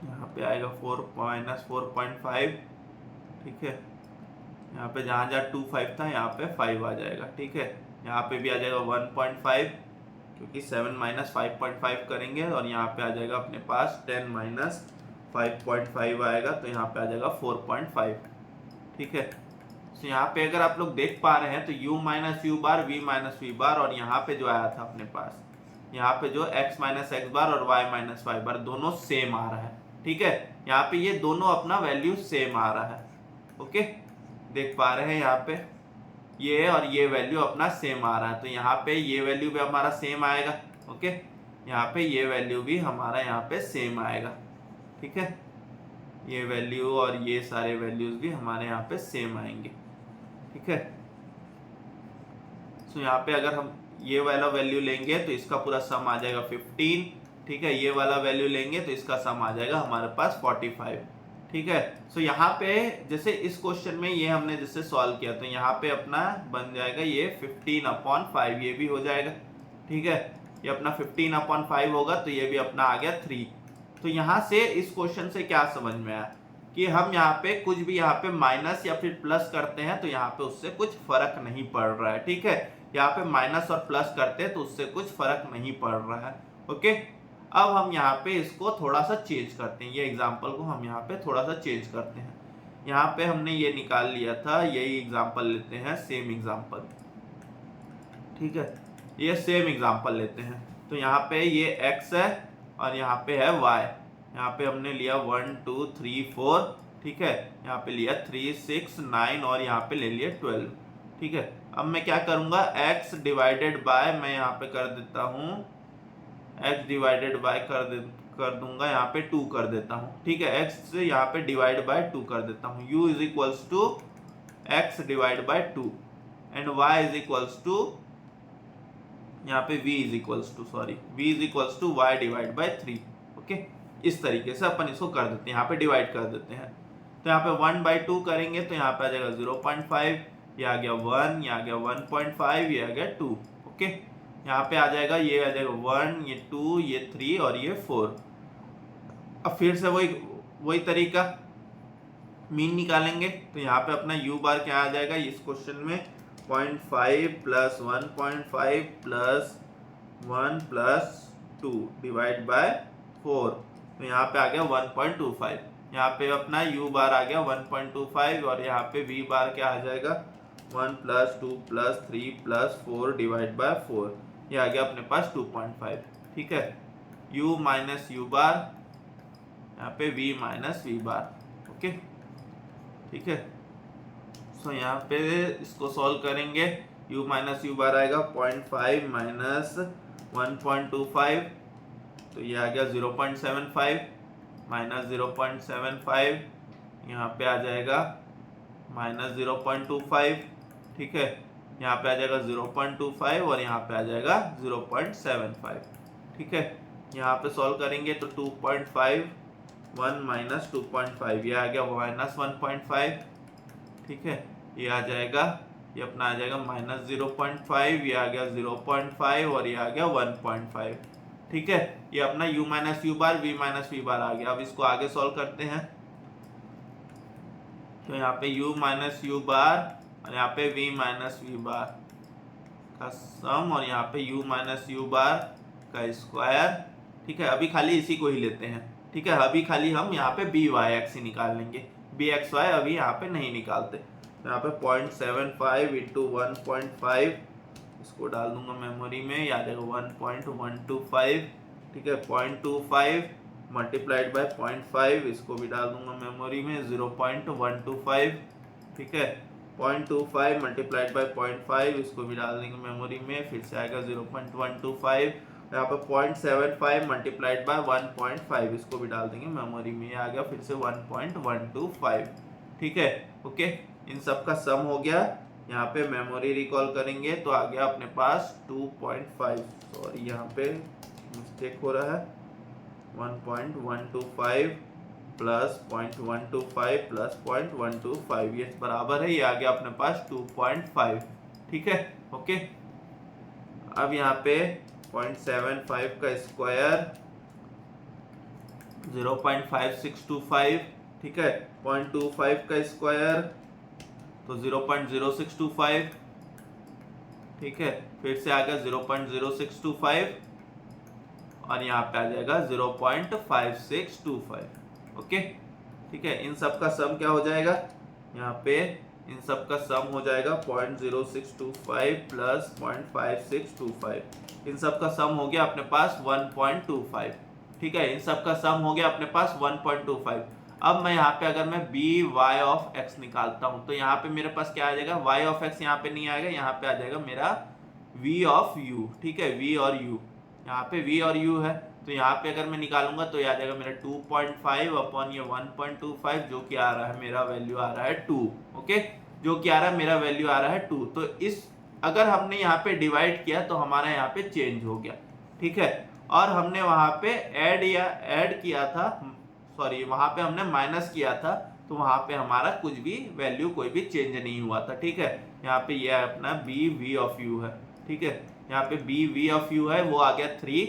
[SPEAKER 1] यहाँ पे आएगा 4 माइनस 4.5। ठीक है, यहाँ पे जहाँ 2 5 था यहाँ पे 5 आ जाएगा। ठीक है, यहाँ पे भी आ जाएगा 1.5, क्योंकि 7 माइनस 5.5 करेंगे और यहाँ पे आ जाएगा अपने पास 10 माइनस 5.5 आएगा, तो यहाँ पे आ जाएगा 4.5। ठीक है, तो यहाँ पे अगर आप लोग देख पा रहे हैं तो u minus u bar, v minus v bar, और यहाँ पे जो आया था अपने पास, यहाँ पे जो x माइनस एक्स बार और y माइनस वाई बार दोनों सेम आ रहा है। ठीक है, यहाँ पे ये दोनों अपना वैल्यू सेम आ रहा है। ओके, देख पा रहे हैं यहाँ पे ये और ये वैल्यू अपना सेम आ रहा है, तो यहाँ पे ये वैल्यू भी हमारा सेम आएगा। ओके, यहाँ पे ये वैल्यू भी हमारा यहाँ पे सेम आएगा। ठीक है, ये वैल्यू और ये सारे वैल्यूज भी हमारे यहाँ पे सेम आएंगे। ठीक है, तो यहाँ पे अगर हम ये वाला वैल्यू लेंगे तो इसका पूरा सम आ जाएगा 15। ठीक है, ये वाला वैल्यू लेंगे तो इसका सम आ जाएगा हमारे पास 45। ठीक है, सो यहाँ पे जैसे इस क्वेश्चन में ये हमने जैसे सॉल्व किया, तो यहाँ पे अपना बन जाएगा ये 15/5, ये भी हो जाएगा। ठीक है, ये अपना 15/5 होगा, तो ये भी अपना आ गया 3। तो यहाँ से इस क्वेश्चन से क्या समझ में आया कि हम यहाँ पे कुछ भी यहाँ पे माइनस या फिर प्लस करते हैं तो यहाँ पे उससे कुछ फर्क नहीं पड़ रहा है। ठीक है, यहाँ पे माइनस और प्लस करते हैं तो उससे कुछ फर्क नहीं पड़ रहा है। ओके, अब हम यहाँ पे इसको थोड़ा सा चेंज करते हैं, ये एग्जाम्पल को हम यहाँ पे थोड़ा सा चेंज करते हैं। यहाँ पे हमने ये निकाल लिया था, यही एग्जाम्पल लेते हैं, सेम एग्जाम्पल। ठीक है, ये सेम एग्जाम्पल लेते हैं। तो यहाँ पे ये x है और यहाँ पे है y। यहाँ पे हमने लिया 1 2 3 4। ठीक है, यहाँ पे लिया 3 6 9 और यहाँ पे ले लिया 12। ठीक है, अब मैं क्या करूँगा, x डिवाइडेड बाय, मैं यहाँ पे कर देता हूँ x डिवाइडेड बाय कर दूंगा, यहाँ पे 2 कर देता हूँ। ठीक है, x से यहाँ पे डिवाइड बाय 2 कर देता हूँ। u is equals to x divide by 2 and y is equals to, यहाँ पे v is equals to y divide by 3। Okay, इस तरीके से अपन इसको कर देते हैं, यहाँ पे डिवाइड कर देते हैं। तो यहाँ पे 1/2 करेंगे तो यहाँ पे आ जाएगा 0.5, ये आ गया 1, ये आ गया 1.5, ये आ गया 2। ओके, यहाँ पे आ जाएगा, ये आ जाएगा 1, ये 2, ये 3 और ये 4। अब फिर से वही तरीका, मीन निकालेंगे। तो यहाँ पे अपना u बार क्या आ जाएगा इस क्वेश्चन में, 0.5 plus 1.5 plus 1 plus 2 divide by 4। तो यहाँ पे आ गया 1.25। यहाँ पे अपना u बार आ गया 1.25 और यहाँ पे v बार क्या आ जाएगा, 1 plus 2 plus 3 plus 4 divide by 4। ये आ गया अपने पास 2.5। ठीक है, u माइनस u बार, यहाँ पे v माइनस v बार। ओके, ठीक है, सो यहाँ पे इसको सॉल्व करेंगे, u माइनस u बार आएगा 0.5 माइनस 1.25, तो ये आ गया 0.75 माइनस 0.75, यहाँ पे आ जाएगा माइनस 0.25। ठीक है, यहाँ पे आ जाएगा 0.25 और यहाँ पे आ जाएगा 0.75। ठीक है, यहाँ पे सॉल्व करेंगे तो 2.5 1 माइनस 2.5, ये आ गया माइनस 1.5। ठीक है, ये आ जाएगा, ये अपना आ जाएगा माइनस 0.5, ये आ गया 0.5 और ये आ गया 1.5। ठीक है, ये अपना u माइनस u बार v माइनस v बार आ गया। अब इसको आगे सॉल्व करते हैं। तो यहाँ पे u माइनस u बार और यहाँ पे v माइनस v बार का सम और यहाँ पे u माइनस u बार का स्क्वायर। ठीक है, अभी खाली इसी को ही लेते हैं। ठीक है, अभी खाली हम यहाँ पे बी वाई एक्स ही निकाल लेंगे, बी एक्स वाई अभी यहाँ पे नहीं निकालते। तो यहाँ पे 0.75 इंटू 1.5, इसको डाल दूंगा मेमोरी में, याद है 1.125। ठीक है, 0.25 मल्टीप्लाइड बाय 0.5, इसको भी डाल दूंगा मेमोरी में, 0.125। ठीक है, 0.25 मल्टीप्लाइड बाय 0.5, इसको भी डाल देंगे मेमोरी में, फिर से आएगा 0.125। यहाँ पे 0.75 मल्टीप्लाइड बाय 1.5, इसको भी डाल देंगे मेमोरी में, ये आ गया फिर से 1.125। ठीक है, ओके, इन सब का सम हो गया। यहाँ पे मेमोरी रिकॉल करेंगे तो आ गया अपने पास 2.5, सॉरी यहाँ पे मिस्टेक हो रहा है, 1.125 प्लस 0.125 प्लस 0.125, ये बराबर है, ये आ गया अपने पास 2.5। ठीक है, ओके, अब यहाँ पे 0.75 का स्क्वायर 0.5625। ठीक है, 0.25 का स्क्वायर तो 0.0625। ठीक है, फिर से आ गया 0.0625 और यहाँ पे आ जाएगा 0.5625। ओके, ठीक है, इन सब का सम क्या हो जाएगा, यहाँ पे इन सब का सम हो जाएगा 0.0625 प्लस 0.5625, इन सब का सम हो गया अपने पास 1.25। ठीक है, इन सब का सम हो गया अपने पास 1.25। अब मैं यहाँ पे अगर मैं बी वाई ऑफ एक्स निकालता हूँ तो यहाँ पे मेरे पास क्या आ जाएगा, वाई ऑफ एक्स यहाँ पे नहीं आएगा, यहाँ पे आ जाएगा मेरा वी ऑफ यू। ठीक है, वी और यू, यहाँ पे वी और यू है, तो यहाँ पे अगर मैं निकालूंगा तो ये आ जाएगा मेरा 2.5 अपॉन ये 1.25, जो कि आ रहा है मेरा वैल्यू आ रहा है 2। ओके, जो कि आ रहा है मेरा वैल्यू आ रहा है 2। तो इस अगर हमने यहाँ पे डिवाइड किया तो हमारा यहाँ पे चेंज हो गया। ठीक है, और हमने वहाँ पे ऐड किया था, सॉरी वहाँ पे हमने माइनस किया था, तो वहाँ पे हमारा कुछ भी वैल्यू कोई भी चेंज नहीं हुआ था। ठीक है, यहाँ पे ये अपना बी वी ऑफ यू है। ठीक है। यहाँ पे बी वी ऑफ यू है वो आ गया 3,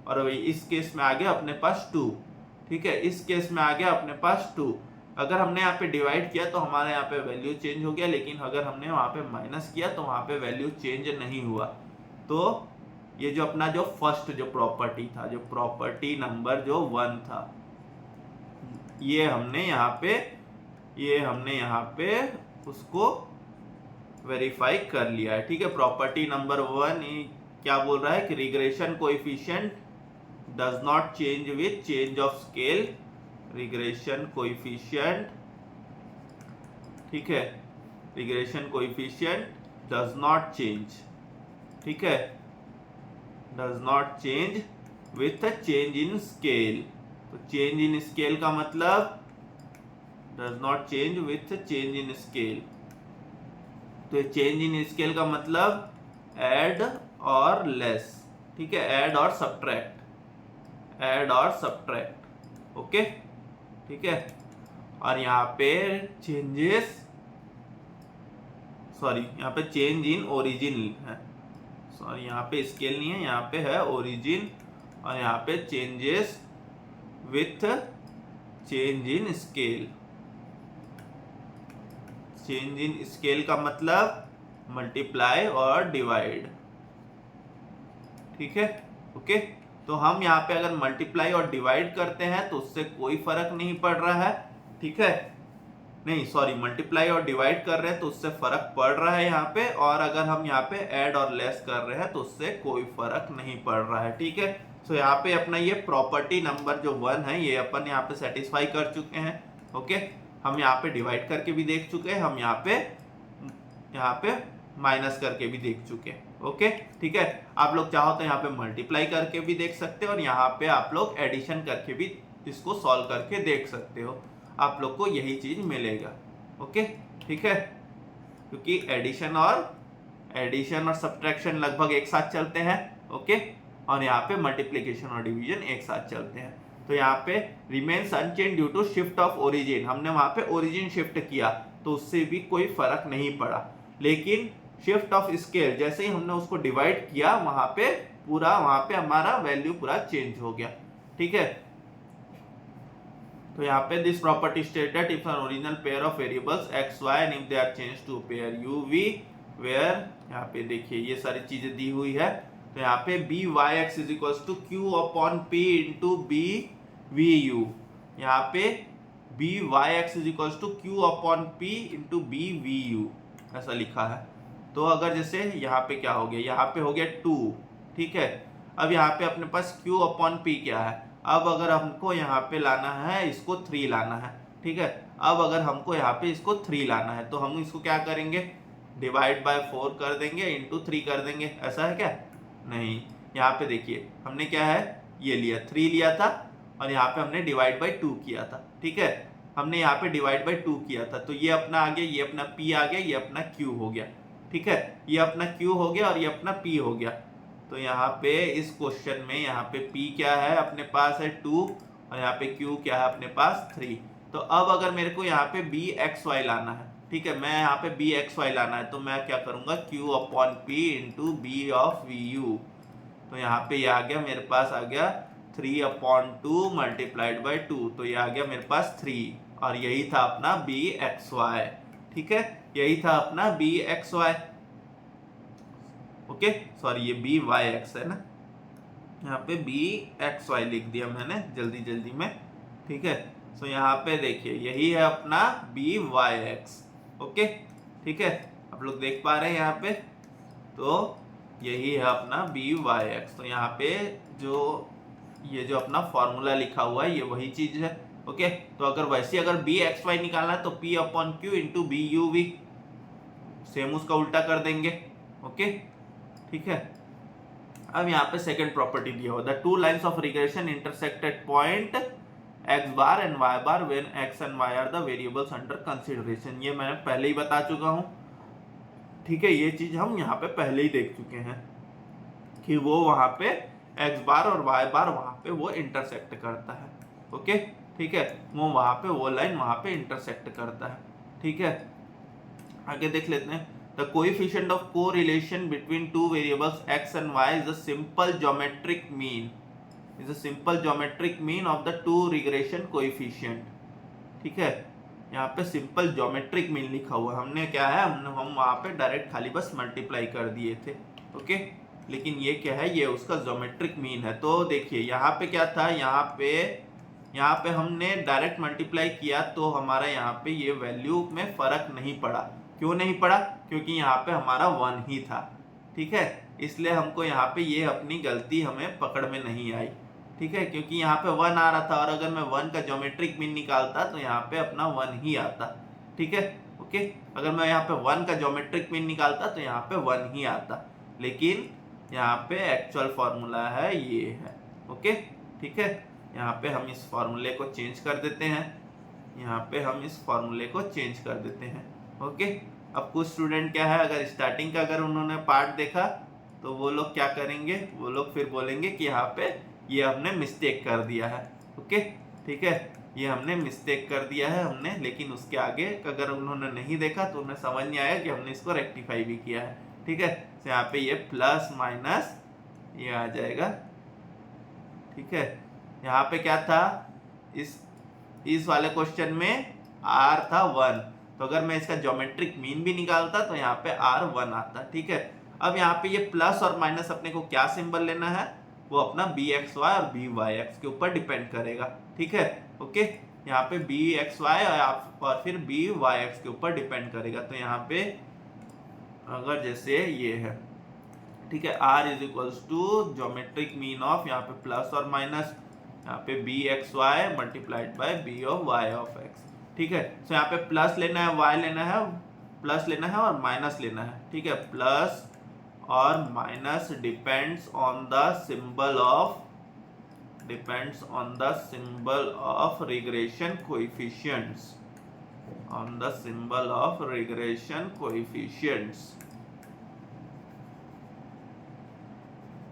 [SPEAKER 1] और इस केस में आ गया अपने पास 2, ठीक है। इस केस में आ गया अपने पास 2। अगर हमने यहाँ पे डिवाइड किया तो हमारे यहाँ पे वैल्यू चेंज हो गया, लेकिन अगर हमने वहाँ पे माइनस किया तो वहाँ पे वैल्यू चेंज नहीं हुआ। तो ये जो अपना जो फर्स्ट जो प्रॉपर्टी था, जो प्रॉपर्टी नंबर जो 1 था, ये हमने यहाँ पे उसको वेरीफाई कर लिया है, ठीक है। प्रॉपर्टी नंबर 1 क्या बोल रहा है कि regression coefficient does not change with change of scale. Regression coefficient, ठीक है, regression coefficient does not change, ठीक है, does not change with change in scale. तो चेंज इन स्केल का मतलब does not change with change in scale. तो change in scale का मतलब ऐड और लेस, ठीक है, ऐड और सब्ट्रैक्ट, ऐड और सब्ट्रैक्ट, ओके, ठीक है। और यहाँ पे चेंजेस, सॉरी यहाँ पे चेंज इन ओरिजिन है, सॉरी यहाँ पे स्केल नहीं है, यहाँ पे है ओरिजिन, और यहाँ पे changes with change in scale. Change in scale का मतलब मल्टीप्लाई और डिवाइड, ठीक है, ओके। तो हम यहाँ पे अगर मल्टीप्लाई और डिवाइड करते हैं तो उससे कोई फर्क नहीं पड़ रहा है, ठीक है, नहीं सॉरी, मल्टीप्लाई और डिवाइड कर रहे हैं तो उससे फर्क पड़ रहा है यहाँ पे, और अगर हम यहाँ पे ऐड और लेस कर रहे हैं तो उससे कोई फर्क नहीं पड़ रहा है, ठीक है। सो यहाँ पे अपना ये प्रॉपर्टी नंबर जो 1 है ये अपन यहाँ पे सेटिस्फाई कर चुके हैं, ओके। हम यहाँ पे डिवाइड करके भी देख चुके हैं, हम यहाँ पे माइनस करके भी देख चुके हैं, ओके, ठीक है। आप लोग चाहो तो यहाँ पे मल्टीप्लाई करके भी देख सकते हो, और यहाँ पे आप लोग एडिशन करके भी इसको सॉल्व करके देख सकते हो, आप लोग को यही चीज मिलेगा, ओके, ठीक है। क्योंकि एडिशन और सब्ट्रैक्शन लगभग एक साथ चलते हैं, ओके, और यहाँ पे मल्टीप्लिकेशन और डिवीजन एक साथ चलते हैं। तो यहाँ पे remains unchanged due to shift of origin, हमने वहां पे ओरिजिन शिफ्ट किया तो उससे भी कोई फर्क नहीं पड़ा, लेकिन शिफ्ट ऑफ स्केल जैसे ही हमने उसको डिवाइड किया वहां पे हमारा वैल्यू पूरा चेंज हो गया, ठीक है। तो यहाँ पे this property stated if an original pair of variables x y and if they are change to pair u v where, यहाँ पे देखिए ये सारी चीजें दी हुई है। तो यहाँ पे b y x is equal to q upon p into b v u, यहाँ पे b y x is equal to q upon p into b v u ऐसा लिखा है। तो अगर जैसे यहाँ पे क्या हो गया, यहाँ पे हो गया 2, ठीक है। अब यहाँ पे अपने पास q अपॉन पी क्या है, अब अगर हमको यहाँ पे लाना है इसको 3 लाना है, ठीक है। अब अगर हमको यहाँ पे इसको 3 लाना है तो हम इसको क्या करेंगे, डिवाइड बाय 4 कर देंगे, इंटू 3 कर देंगे, ऐसा है क्या? नहीं, यहाँ पे देखिए हमने क्या है, ये लिया 3 लिया था और यहाँ पे हमने डिवाइड बाय 2 किया था, ठीक है। हमने यहाँ पे डिवाइड बाय 2 किया था तो ये अपना आ गया, ये अपना p आ गया, ये अपना q हो गया, ठीक है। ये अपना q हो गया और ये अपना p हो गया। तो यहाँ पे इस क्वेश्चन में यहाँ पे p क्या है, अपने पास है 2 और यहाँ पे q क्या है, अपने पास 3। तो अब अगर मेरे को यहाँ पे bxy लाना है, ठीक है, मैं यहाँ पे bxy लाना है तो मैं क्या करूँगा, q upon p into b of v u. तो यहाँ पे ये आ गया, मेरे पास आ गया 3/2 मल्टीप्लाइड बाई 2, तो ये आ गया मेरे पास 3 और यही था अपना bxy, ठीक है, यही था अपना bxy, ओके, सॉरी ये byx है ना, यहाँ पे bxy लिख दिया मैंने जल्दी में, ठीक है। सो यहाँ पे देखिए यही है अपना byx, ओके, ठीक है, आप लोग देख पा रहे हैं यहाँ पे, तो यही है अपना byx। तो यहाँ पे ये जो अपना फॉर्मूला लिखा हुआ है ये वही चीज है, ओके। तो अगर वैसे अगर bxy निकालना है तो p upon q into b u v, same उसका उल्टा कर देंगे, ओके, ठीक है। अब यहाँ पे सेकंड प्रॉपर्टी दिया हुआ, the two lines of regression intersect at point x bar and y bar when x and y are the variables under consideration. ये मैंने पहले ही बता चुका हूँ, ठीक है, ये चीज हम यहाँ पे पहले ही देख चुके हैं कि वो वहां पे x बार और y बार वहां पे वो इंटरसेक्ट करता है, ओके, ठीक है, वो वहां पे वो लाइन वहां पे इंटरसेक्ट करता है, ठीक है। आगे देख लेते हैं, the coefficient of correlation between two variables x and y is a simple geometric mean, is a simple geometric mean of the two regression coefficient. ठीक है, यहाँ पे सिंपल ज्योमेट्रिक मीन लिखा हुआ, हमने क्या है, हम वहाँ पे डायरेक्ट खाली बस मल्टीप्लाई कर दिए थे। ओके, लेकिन ये क्या है, ये उसका ज्योमेट्रिक मीन है। तो देखिए यहाँ पे क्या था, यहाँ पे हमने डायरेक्ट मल्टीप्लाई किया तो हमारा यहाँ पे ये वैल्यू में फर्क नहीं पड़ा। क्यों नहीं पड़ा? क्योंकि यहाँ पे हमारा 1 ही था। ठीक है, इसलिए हमको यहाँ पे ये अपनी गलती हमें पकड़ में नहीं आई। ठीक है, क्योंकि यहाँ पे 1 आ रहा था और अगर मैं 1 का ज्योमेट्रिक मीन निकालता तो यहाँ पे अपना 1 ही आता। ठीक है, ओके, अगर मैं यहाँ पे 1 का ज्योमेट्रिक मीन निकालता तो यहाँ पे 1 ही आता, लेकिन यहाँ पे एक्चुअल फॉर्मूला है ये है। ओके, ठीक है, यहाँ पे हम इस फॉर्मूले को चेंज कर देते हैं, यहाँ पे हम इस फॉर्मूले को चेंज कर देते हैं। ओके, अब कुछ स्टूडेंट क्या है, अगर स्टार्टिंग का अगर उन्होंने पार्ट देखा तो वो लोग क्या करेंगे, वो लोग फिर बोलेंगे कि यहाँ पे ये हमने मिस्टेक कर दिया है। ओके, ठीक है, ये हमने मिस्टेक कर दिया है हमने, लेकिन उसके आगे अगर उन्होंने नहीं देखा तो उन्हें समझ नहीं आया कि हमने इसको रेक्टिफाई भी किया है। ठीक है, तो यहाँ पे ये प्लस माइनस ये आ जाएगा। ठीक है, यहाँ पे क्या था, इस वाले क्वेश्चन में r था 1, तो अगर मैं इसका ज्योमेट्रिक मीन भी निकालता तो यहाँ पे r 1 आता। ठीक है, अब यहाँ पे ये प्लस और माइनस अपने को क्या सिंबल लेना है, वो अपना bxy और byx के ऊपर डिपेंड करेगा। ठीक है, ओके, यहाँ पे bxy और फिर byx के ऊपर डिपेंड करेगा। तो यहाँ पे अगर जैसे ये है, ठीक है, r is equals to geometric mean of यहाँ पे प्लस और माइनस, यहाँ पे bxy multiplied by b of y of x। ठीक है, तो यहाँ पे प्लस लेना है, y लेना है, प्लस लेना है और माइनस लेना है। ठीक है, प्लस और minus depends on the symbol of regression coefficients, on the symbol of regression coefficients.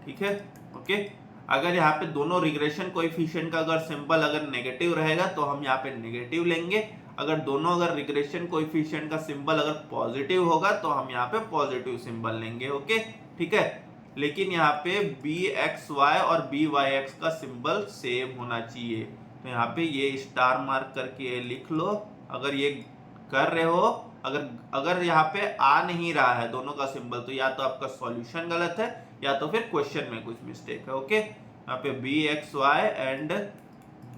[SPEAKER 1] ठीक है, ओके, अगर यहाँ पे दोनों रिग्रेशन कोएफिशिएंट का अगर सिंबल अगर नेगेटिव रहेगा तो हम यहाँ पे नेगेटिव लेंगे, अगर रिग्रेशन कोएफिशिएंट का सिंबल अगर पॉजिटिव होगा तो हम यहाँ पे पॉजिटिव सिंबल लेंगे। ओके, ठीक है, लेकिन यहाँ पे bxy और byx का सिंबल सेम होना चाहिए। तो यहाँ पे ये स्टार मार्क करके लिख लो, अगर ये कर रहे हो, अगर यहाँ पे आ नहीं रहा है दोनों का सिंबल तो या तो आपका सॉल्यूशन गलत है या तो फिर क्वेश्चन में कुछ मिस्टेक है। ओके, यहाँ पे bxy and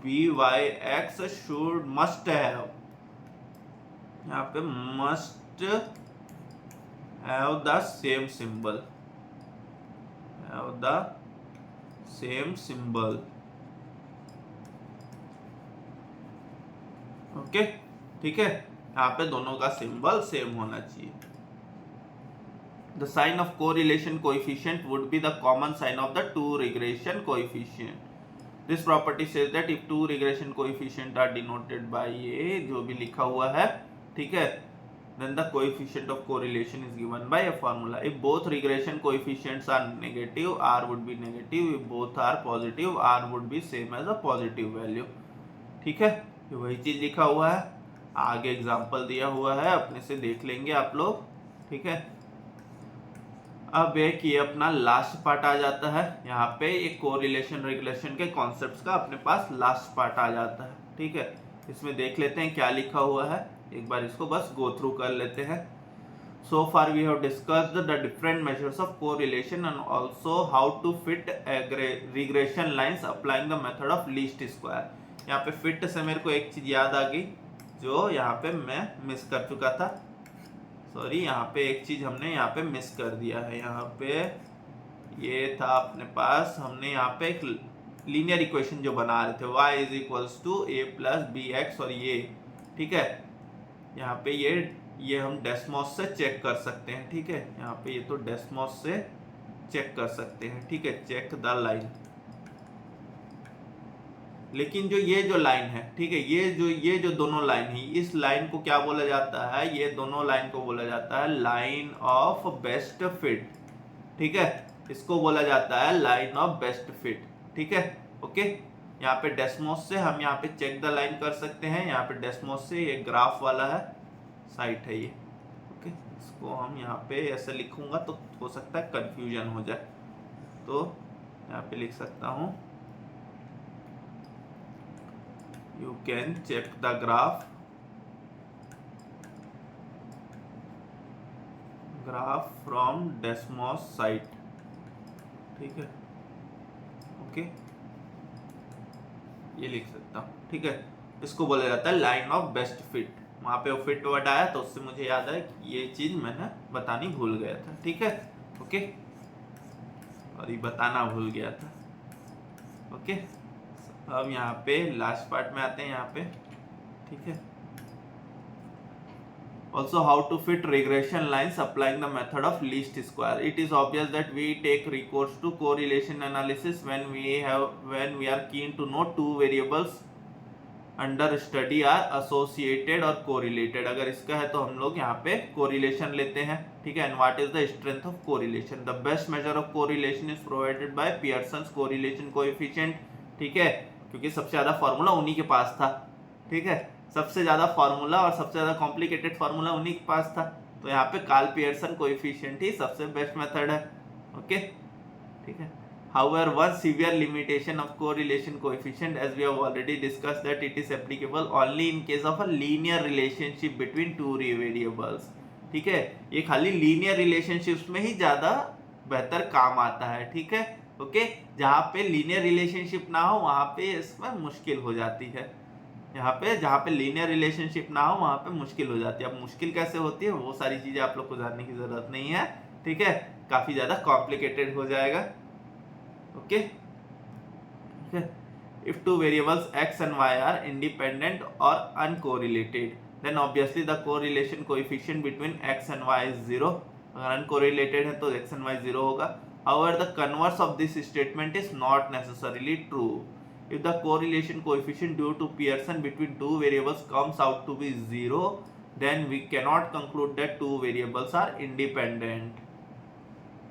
[SPEAKER 1] byx should must have, यहाँ पे must have the same symbol, have the same symbol. Okay, ठीक है, यहाँ पे दोनों का सिंबल सेम होना चाहिए। The sign of correlation coefficient would be the common sign of the two regression coefficient. This property says that if two regression coefficient are denoted by ये जो भी लिखा हुआ है, ठीक है, then the coefficient of correlation is given by a formula. If both regression coefficients are negative, r would be negative. If both are positive, r would be same as a positive value. ठीक है, ये वही चीज लिखा हुआ है, आगे example दिया हुआ है, अपने से देख लेंगे आप लोग। ठीक है, अब एक ये अपना लास्ट पार्ट आ जाता है, यहाँ पे एक कोरिलेशन रिग्रेशन के कॉन्सेप्ट्स का अपने पास लास्ट पार्ट आ जाता है। ठीक है, इसमें देख लेते हैं क्या लिखा हुआ है, एक बार इसको बस गो थ्रू कर लेते हैं। So far we have discussed the different measures of correlation and also how to fit regression lines applying the method of least square. यहाँ पे फिट से मेरे को एक चीज याद आ गई जो यहाँ पे मैं मिस कर चुका था, सॉरी, यहाँ पे एक चीज हमने यहाँ पे मिस कर दिया है। यहाँ पे ये था अपने पास, हमने यहाँ पे एक लीनियर इक्वेशन जो बना रहे थे, y is equals to a plus B x, और ये, ठीक है, यहाँ पे ये हम डेस्मोस से चेक कर सकते हैं। ठीक है, यहाँ पे ये तो डेस्मोस से चेक कर सकते हैं। ठीक है, चेक द लाइन, लेकिन जो लाइन है, ठीक है, ये जो दोनों लाइन है, इस लाइन को क्या बोला जाता है, ये दोनों लाइन को बोला जाता है लाइन ऑफ बेस्ट फिट। ठीक है, इसको बोला जाता है लाइन ऑफ बेस्ट फिट। ठीक है, ओके, यहाँ पे डेस्मोस से हम यहाँ पे चेक द लाइन कर सकते हैं, यहाँ पे डेस्मोस से ये ग्राफ वाला है, साइट है ये। ओके, इसको हम यहाँ पे ऐसे लिखूंगा तो हो सकता है कंफ्यूजन हो जाए, तो यहाँ पे लिख सकता हूँ you can check the graph from Desmos site. ठीक है, ओके, ये लिख सकता हूँ। ठीक है, इसको बोला जाता है लाइन ऑफ बेस्ट फिट। वहाँ पे वो फिट वर्ड आया तो उससे मुझे याद आया कि ये चीज मैंने बतानी भूल गया था। ठीक है, ओके, और ये बताना भूल गया था। ओके, अब यहाँ पे लास्ट पार्ट में आते हैं यहाँ पे। ठीक है, also how to fit regression lines applying the method of least square. It is obvious that we take recourse to correlation analysis when we are keen to know two variables under study are associated और correlated। अगर इसका है तो हम लोग यहाँ पे correlation लेते हैं। ठीक है, and what is the strength of correlation? The best measure of correlation is provided by Pearson's correlation coefficient। ठीक है, क्योंकि सबसे ज्यादा फॉर्मूला उन्हीं के पास था। ठीक है, सबसे ज्यादा फॉर्मूला और सबसे ज्यादा कॉम्प्लिकेटेड फॉर्मूला उन्हीं के पास था, तो यहाँ पे कार्ल पियर्सन कोएफिशिएंट ही सबसे बेस्ट मेथड है। ओके, ठीक है। However, one severe limitation of correlation coefficient, as we have already discussed, that it is applicable only in case of a linear relationship between two variables। ठीक है, ये खाली linear relationships में ही ज्यादा बेहतर काम आता है। ठीक है, ओके, जहाँ पे लीनियर रिलेशनशिप ना हो वहाँ पे इसमें मुश्किल हो जाती है। यहाँ पे जहाँ पे लीनियर रिलेशनशिप ना हो वहाँ पे मुश्किल हो जाती है। अब मुश्किल कैसे होती है वो सारी चीजें आप लोग को जानने की जरूरत नहीं है। ठीक है, काफी ज्यादा कॉम्प्लिकेटेड हो जाएगा। Okay, if two variables x and y are independent or uncorrelated, then obviously the correlation coefficient between x and y is 0। अगर uncorrelated है तो x and y 0 होगा। However, the converse of this statement is not necessarily true। If the correlation coefficient due to Pearson between two variables comes out to be 0, then we cannot conclude that two variables are independent।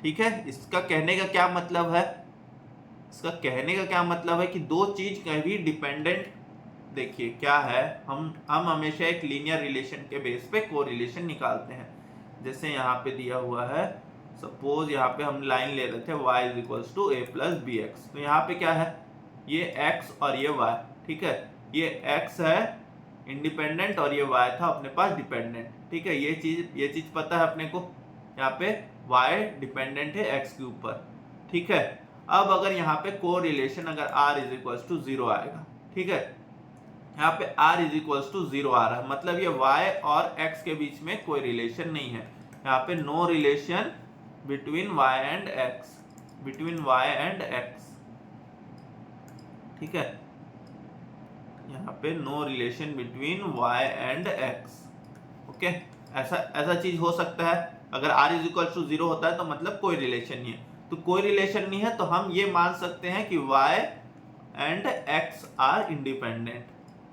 [SPEAKER 1] ठीक है, इसका कहने का क्या मतलब है? इसका कहने का क्या मतलब है कि दो चीज कभी डिपेंडेंट, देखिए क्या है, हम हमेशा एक लीनियर रिलेशन के बेस पे कोरिलेशन निकालते हैं। जैसे यहाँ पे दिया हुआ है, सपोज यहाँ पे हम लाइन ले रहे थे y is equals to a plus B x, तो यहाँ पे क्या है, ये x और ये y। ठीक है, ये x है इंडिपेंडेंट और ये y था अपने पास डिपेंडेंट। ठीक है, ये चीज पता है अपने को, यहाँ पे y डिपेंडेंट है x के ऊपर। ठीक है, अब अगर यहाँ पे कोरिलेशन अगर r इज इक्वल्स टू 0 आएगा, ठीक है, यहाँ पे r इज इक्वल्स टू 0 आ रहा है, मतलब ये y और x के बीच में कोई रिलेशन नहीं है। यहाँ पे no relation between y and x, ठीक है, यहाँ पे no relation between y and x। Okay, ऐसा चीज हो सकता है। अगर r इज इक्वल्स टू 0 होता है तो मतलब कोई रिलेशन नहीं है, तो कोई रिलेशन नहीं है तो हम ये मान सकते हैं कि y and x are independent.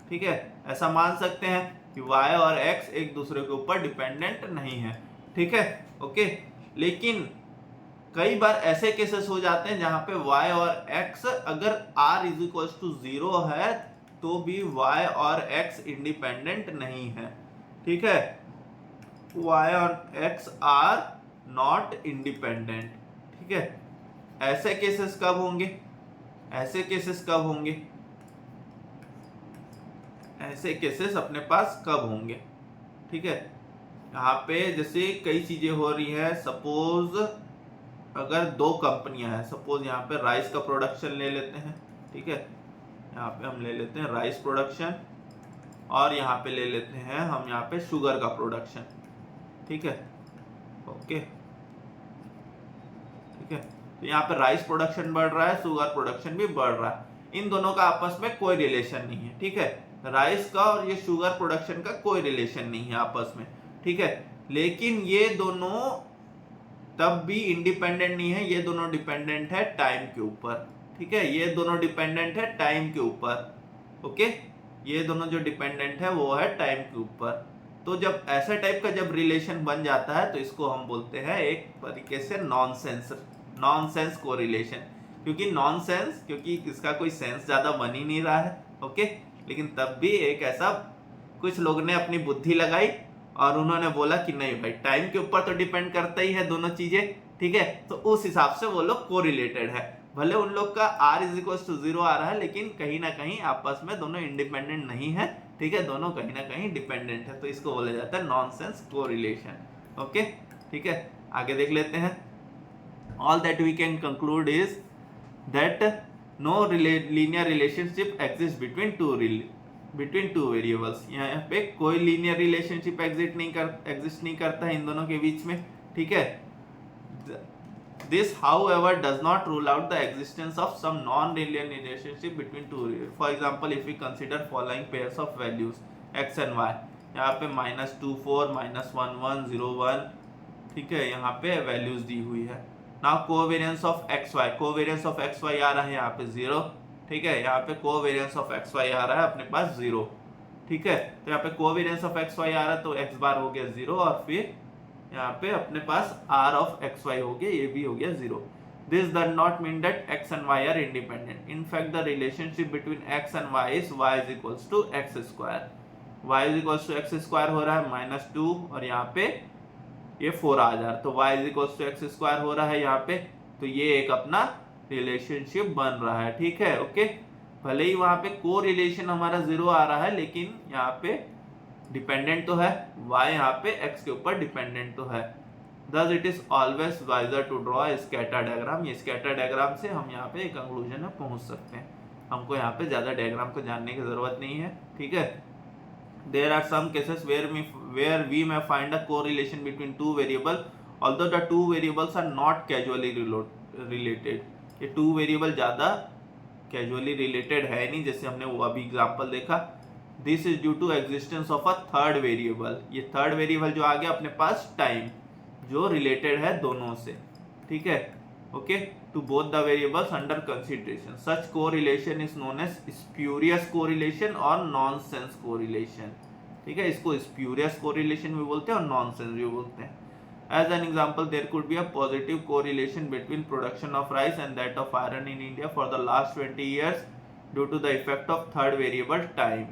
[SPEAKER 1] ठीक है, ऐसा मान सकते हैं कि y और x एक दूसरे के ऊपर डिपेंडेंट नहीं है। ठीक है, ओके, लेकिन कई बार ऐसे केसेस हो जाते हैं जहां पे y और x अगर r इज इक्वल्स टू 0 है तो भी y और x इंडिपेंडेंट नहीं है। ठीक है, y और x आर नॉट इंडिपेंडेंट। ठीक है, ऐसे केसेस कब होंगे, ऐसे केसेस अपने पास कब होंगे? ठीक है, यहाँ पे जैसे कई चीजें हो रही है, सपोज अगर दो कंपनियां हैं, सपोज यहाँ पे राइस का प्रोडक्शन ले लेते हैं। ठीक है, यहाँ पे हम ले लेते हैं राइस प्रोडक्शन और यहाँ पे ले लेते हैं हम यहाँ पे शुगर का प्रोडक्शन। ठीक है, ओके, ठीक है, तो यहाँ पे राइस प्रोडक्शन बढ़ रहा है, शुगर प्रोडक्शन भी बढ़ रहा है। इन दोनों का आपस में कोई रिलेशन नहीं है। ठीक है, राइस का और ये शुगर प्रोडक्शन का कोई रिलेशन नहीं है आपस में। ठीक है, लेकिन ये दोनों तब भी इंडिपेंडेंट नहीं है, ये दोनों डिपेंडेंट है टाइम के ऊपर। ठीक है, ये दोनों डिपेंडेंट है टाइम के ऊपर। ओके, ये दोनों जो डिपेंडेंट है वो है टाइम के ऊपर। तो जब ऐसा टाइप का जब रिलेशन बन जाता है तो इसको हम बोलते हैं एक तरीके से नॉनसेंस कोरिलेशन। क्योंकि इसका कोई सेंस ज्यादा बन ही नहीं रहा है। ओके, लेकिन तब भी एक ऐसा कुछ लोगों ने अपनी बुद्धि लगाई और उन्होंने बोला कि नहीं भाई टाइम के ऊपर तो डिपेंड करता ही है दोनों चीजें, ठीक है, तो उस हिसाब से वो लोग कोरिलेटेड है। भले उन लोग का r इज इक्वल टू 0 आ रहा है, लेकिन कहीं ना कहीं आपस में दोनों इंडिपेंडेंट नहीं है, ठीक है, दोनों कहीं ना कहीं डिपेंडेंट है, तो इसको बोला जाता है नॉनसेंस कोरिलेशन। ओके, ठीक है, आगे देख लेते हैं। All that we can conclude is that no linear relationship exists between two variables। यहाँ पे कोई लीनियर रिलेशनशिप एग्जिस्ट नहीं करता है इन दोनों के बीच में, ठीक है। This, however, does not rule out the existence of some non-linear relationship between two variables. For example, if we consider following pairs of values x and y, यहाँ पे -24, -11, 01, ठीक है, यहाँ पे वैल्यूज दी हुई है। Now covariance of x y, covariance of x y आ रहा है यहाँ पे 0, ठीक है, यहाँ पे कोवेरियंस ऑफ एक्स वाई आ रहा है अपने पास 0, ठीक है, तो यहाँ पे कोवेरियंस ऑफ एक्स वाई आ रहा है तो एक्स बार हो गया 0, और फिर यहाँ पे अपने पास r ऑफ एक्स वाई हो गया, ये भी हो गया 0। This does not mean that x and y are independent. In fact the relationship between x and y is y is equals to x square. y is equals to x square हो रहा है -2, और यहाँ पे ये 4 आ जा रहा है, तो y is equals to x square हो रहा है यहाँ पे, तो ये एक अपना रिलेशनशिप बन रहा है, ठीक है। ओके, भले ही वहां पे को रिलेशन हमारा 0 आ रहा है, लेकिन यहाँ पे डिपेंडेंट तो है, y यहाँ पे x के ऊपर डिपेंडेंट तो है। Thus it is always wiser to draw a scatter diagram। ये स्कैटर डायग्राम से हम यहाँ पे एक कंक्लूजन में पहुंच सकते हैं, हमको यहाँ पे ज्यादा डायग्राम को जानने की जरूरत नहीं है, ठीक है। There are some cases where we may find a correlation between two variables, although the two variables are not causally related। ये two variable ज्यादा कैजुअली रिलेटेड है नहीं, जैसे हमने वो अभी एग्जांपल देखा। This is due to existence of a third variable. ये थर्ड वेरिएबल जो आ गया अपने पास टाइम, जो रिलेटेड है दोनों से, ठीक है। Okay, to both the variables under consideration. Such correlation is known as spurious correlation और नॉनसेंस कोरिलेशन, ठीक है। इसको स्प्यूरियस कोरिलेशन भी बोलते हैं और नॉनसेंस भी बोलते हैं। As an example, there could be a positive correlation between production of rice and that of iron in India for the last 20 years due to the effect of third variable time।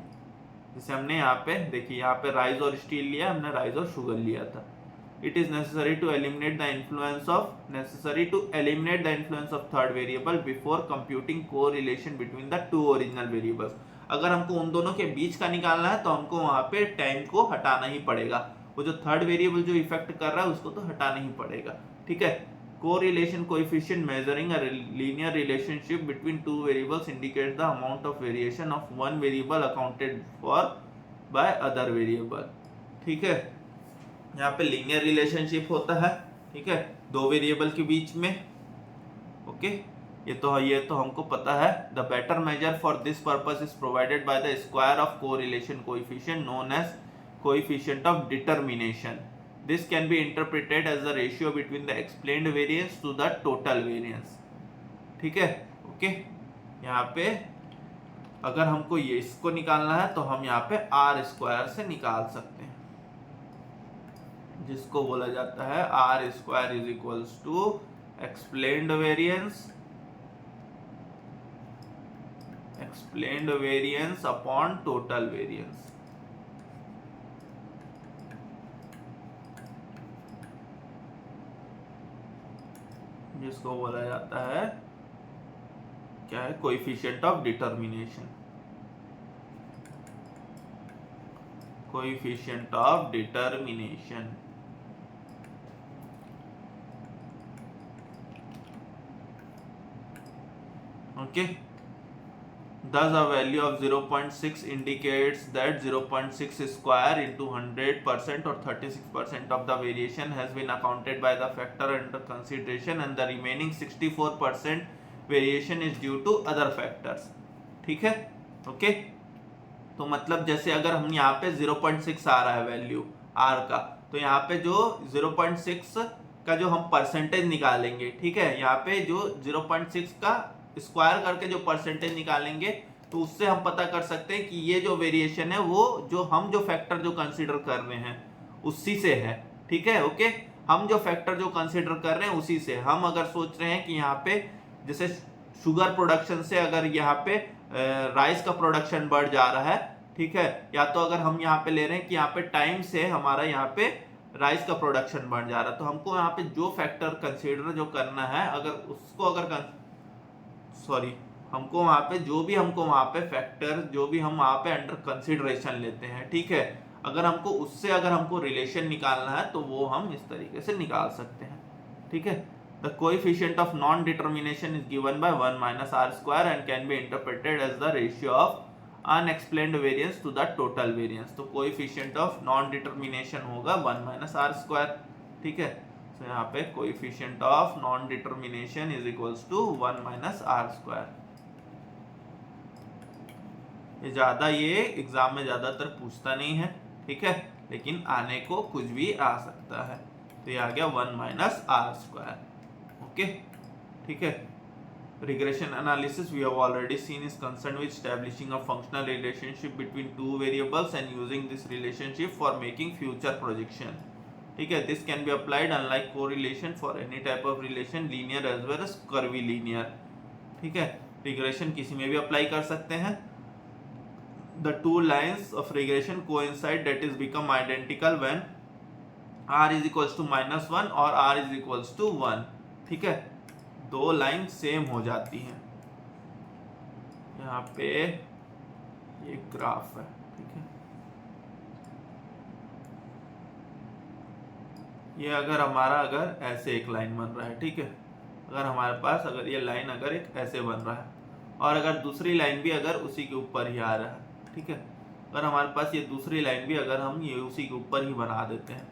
[SPEAKER 1] जैसे हमने यहाँ पे देखिए, यहाँ पे rice और steel लिया, हमने राइस और शुगर लिया था। It is necessary to eliminate the influence of third variable before computing correlation between the two original variables। अगर हमको उन दोनों के बीच का निकालना है तो हमको वहाँ पे टाइम को हटाना ही पड़ेगा, वो जो थर्ड वेरिएबल जो इफेक्ट कर रहा है उसको तो हटाना ही पड़ेगा, ठीक है। Correlation coefficient measuring a linear relationship between two variables indicates the amount of variation of one variable accounted for by other variable, ठीक है। यहाँ पे लीनियर रिलेशनशिप होता है, ठीक है, दो वेरिएबल के बीच में। ओके, ये तो हमको पता है। The better measure for this purpose is provided by the square of correlation coefficient known as coefficient of determination। This can be interpreted as the ratio between the explained variance to the total variance, ठीक है। Okay, यहाँ पे अगर हमको ये इसको निकालना है तो हम यहाँ पे r स्क्वायर से निकाल सकते हैं, जिसको बोला जाता है r square is equals to explained variance upon total variance. जिसको बोला जाता है क्या है, coefficient of determination. Coefficient of determination, okay. Thus a value of 0.6 indicates that 0.6 square into 100% or 36% of the variation has been accounted by the factor under consideration and the remaining 64% variation is due to other factors, ठीक है। Okay, तो मतलब जैसे अगर हम यहाँ पे 0.6 आ रहा है वैल्यू r का, तो यहाँ पे जो 0.6 का जो हम परसेंटेज निकालेंगे, ठीक है, यहाँ पे जो 0.6 का स्क्वायर करके जो परसेंटेज निकालेंगे तो उससे हम पता कर सकते हैं कि ये जो वेरिएशन है वो जो हम जो फैक्टर जो कंसीडर कर रहे हैं उसी से है, ठीक है। ओके, हम जो फैक्टर जो कंसीडर कर रहे हैं उसी से। हम अगर सोच रहे हैं कि यहाँ पे जैसे शुगर प्रोडक्शन से अगर यहाँ पे राइस का प्रोडक्शन बढ़ जा रहा है, ठीक है। या तो अगर हम यहाँ पे ले रहे हैं कि यहाँ पे टाइम से हमारा यहाँ पे राइस का प्रोडक्शन बढ़ जा रहा है, तो हमको यहाँ पे जो फैक्टर कंसीडर जो करना है, अगर उसको अगर सॉरी हमको वहाँ पे हमको वहाँ पे फैक्टर जो भी हम वहाँ पे अंडर कंसिडरेशन लेते हैं, ठीक है, अगर हमको उससे अगर हमको रिलेशन निकालना है तो वो हम इस तरीके से निकाल सकते हैं, ठीक है। The coefficient of non determination is given by 1 minus r square and can be interpreted as the ratio of unexplained variance to the total variance. तो कोएफिशिएंट ऑफ नॉन डिटर्मिनेशन होगा 1 माइनस आर स्क्वायर, ठीक है। तो यहाँ पे coefficient of non determination is equals to 1 minus r square. ये ज्यादा ये एग्जाम में ज्यादातर पूछता नहीं है, ठीक है, लेकिन आने को कुछ भी आ सकता है। तो ये आ गया 1 माइनस आर स्क्वायर, ओके, ठीक है। Regression analysis we have already seen is concerned with establishing a functional relationship between two variables and using this relationship for making future projection, ठीक है। This can be applied unlike correlation for any type of relation, linear as well as curvilinear, ठीक है। Regression किसी में भी apply कर सकते हैं। The two lines of regression coincide, that is become identical when r is equals to -1 और r is equals to 1, ठीक है। दो लाइन सेम हो जाती हैं। यहाँ पे ये ग्राफ है, ठीक है। ये अगर हमारा अगर ऐसे एक लाइन बन रहा है, ठीक है, अगर हमारे पास अगर ये लाइन अगर एक ऐसे बन रहा है और अगर दूसरी लाइन भी अगर उसी के ऊपर ही आ रहा है, ठीक है, अगर हमारे पास ये दूसरी लाइन भी अगर हम ये उसी के ऊपर ही बना देते हैं,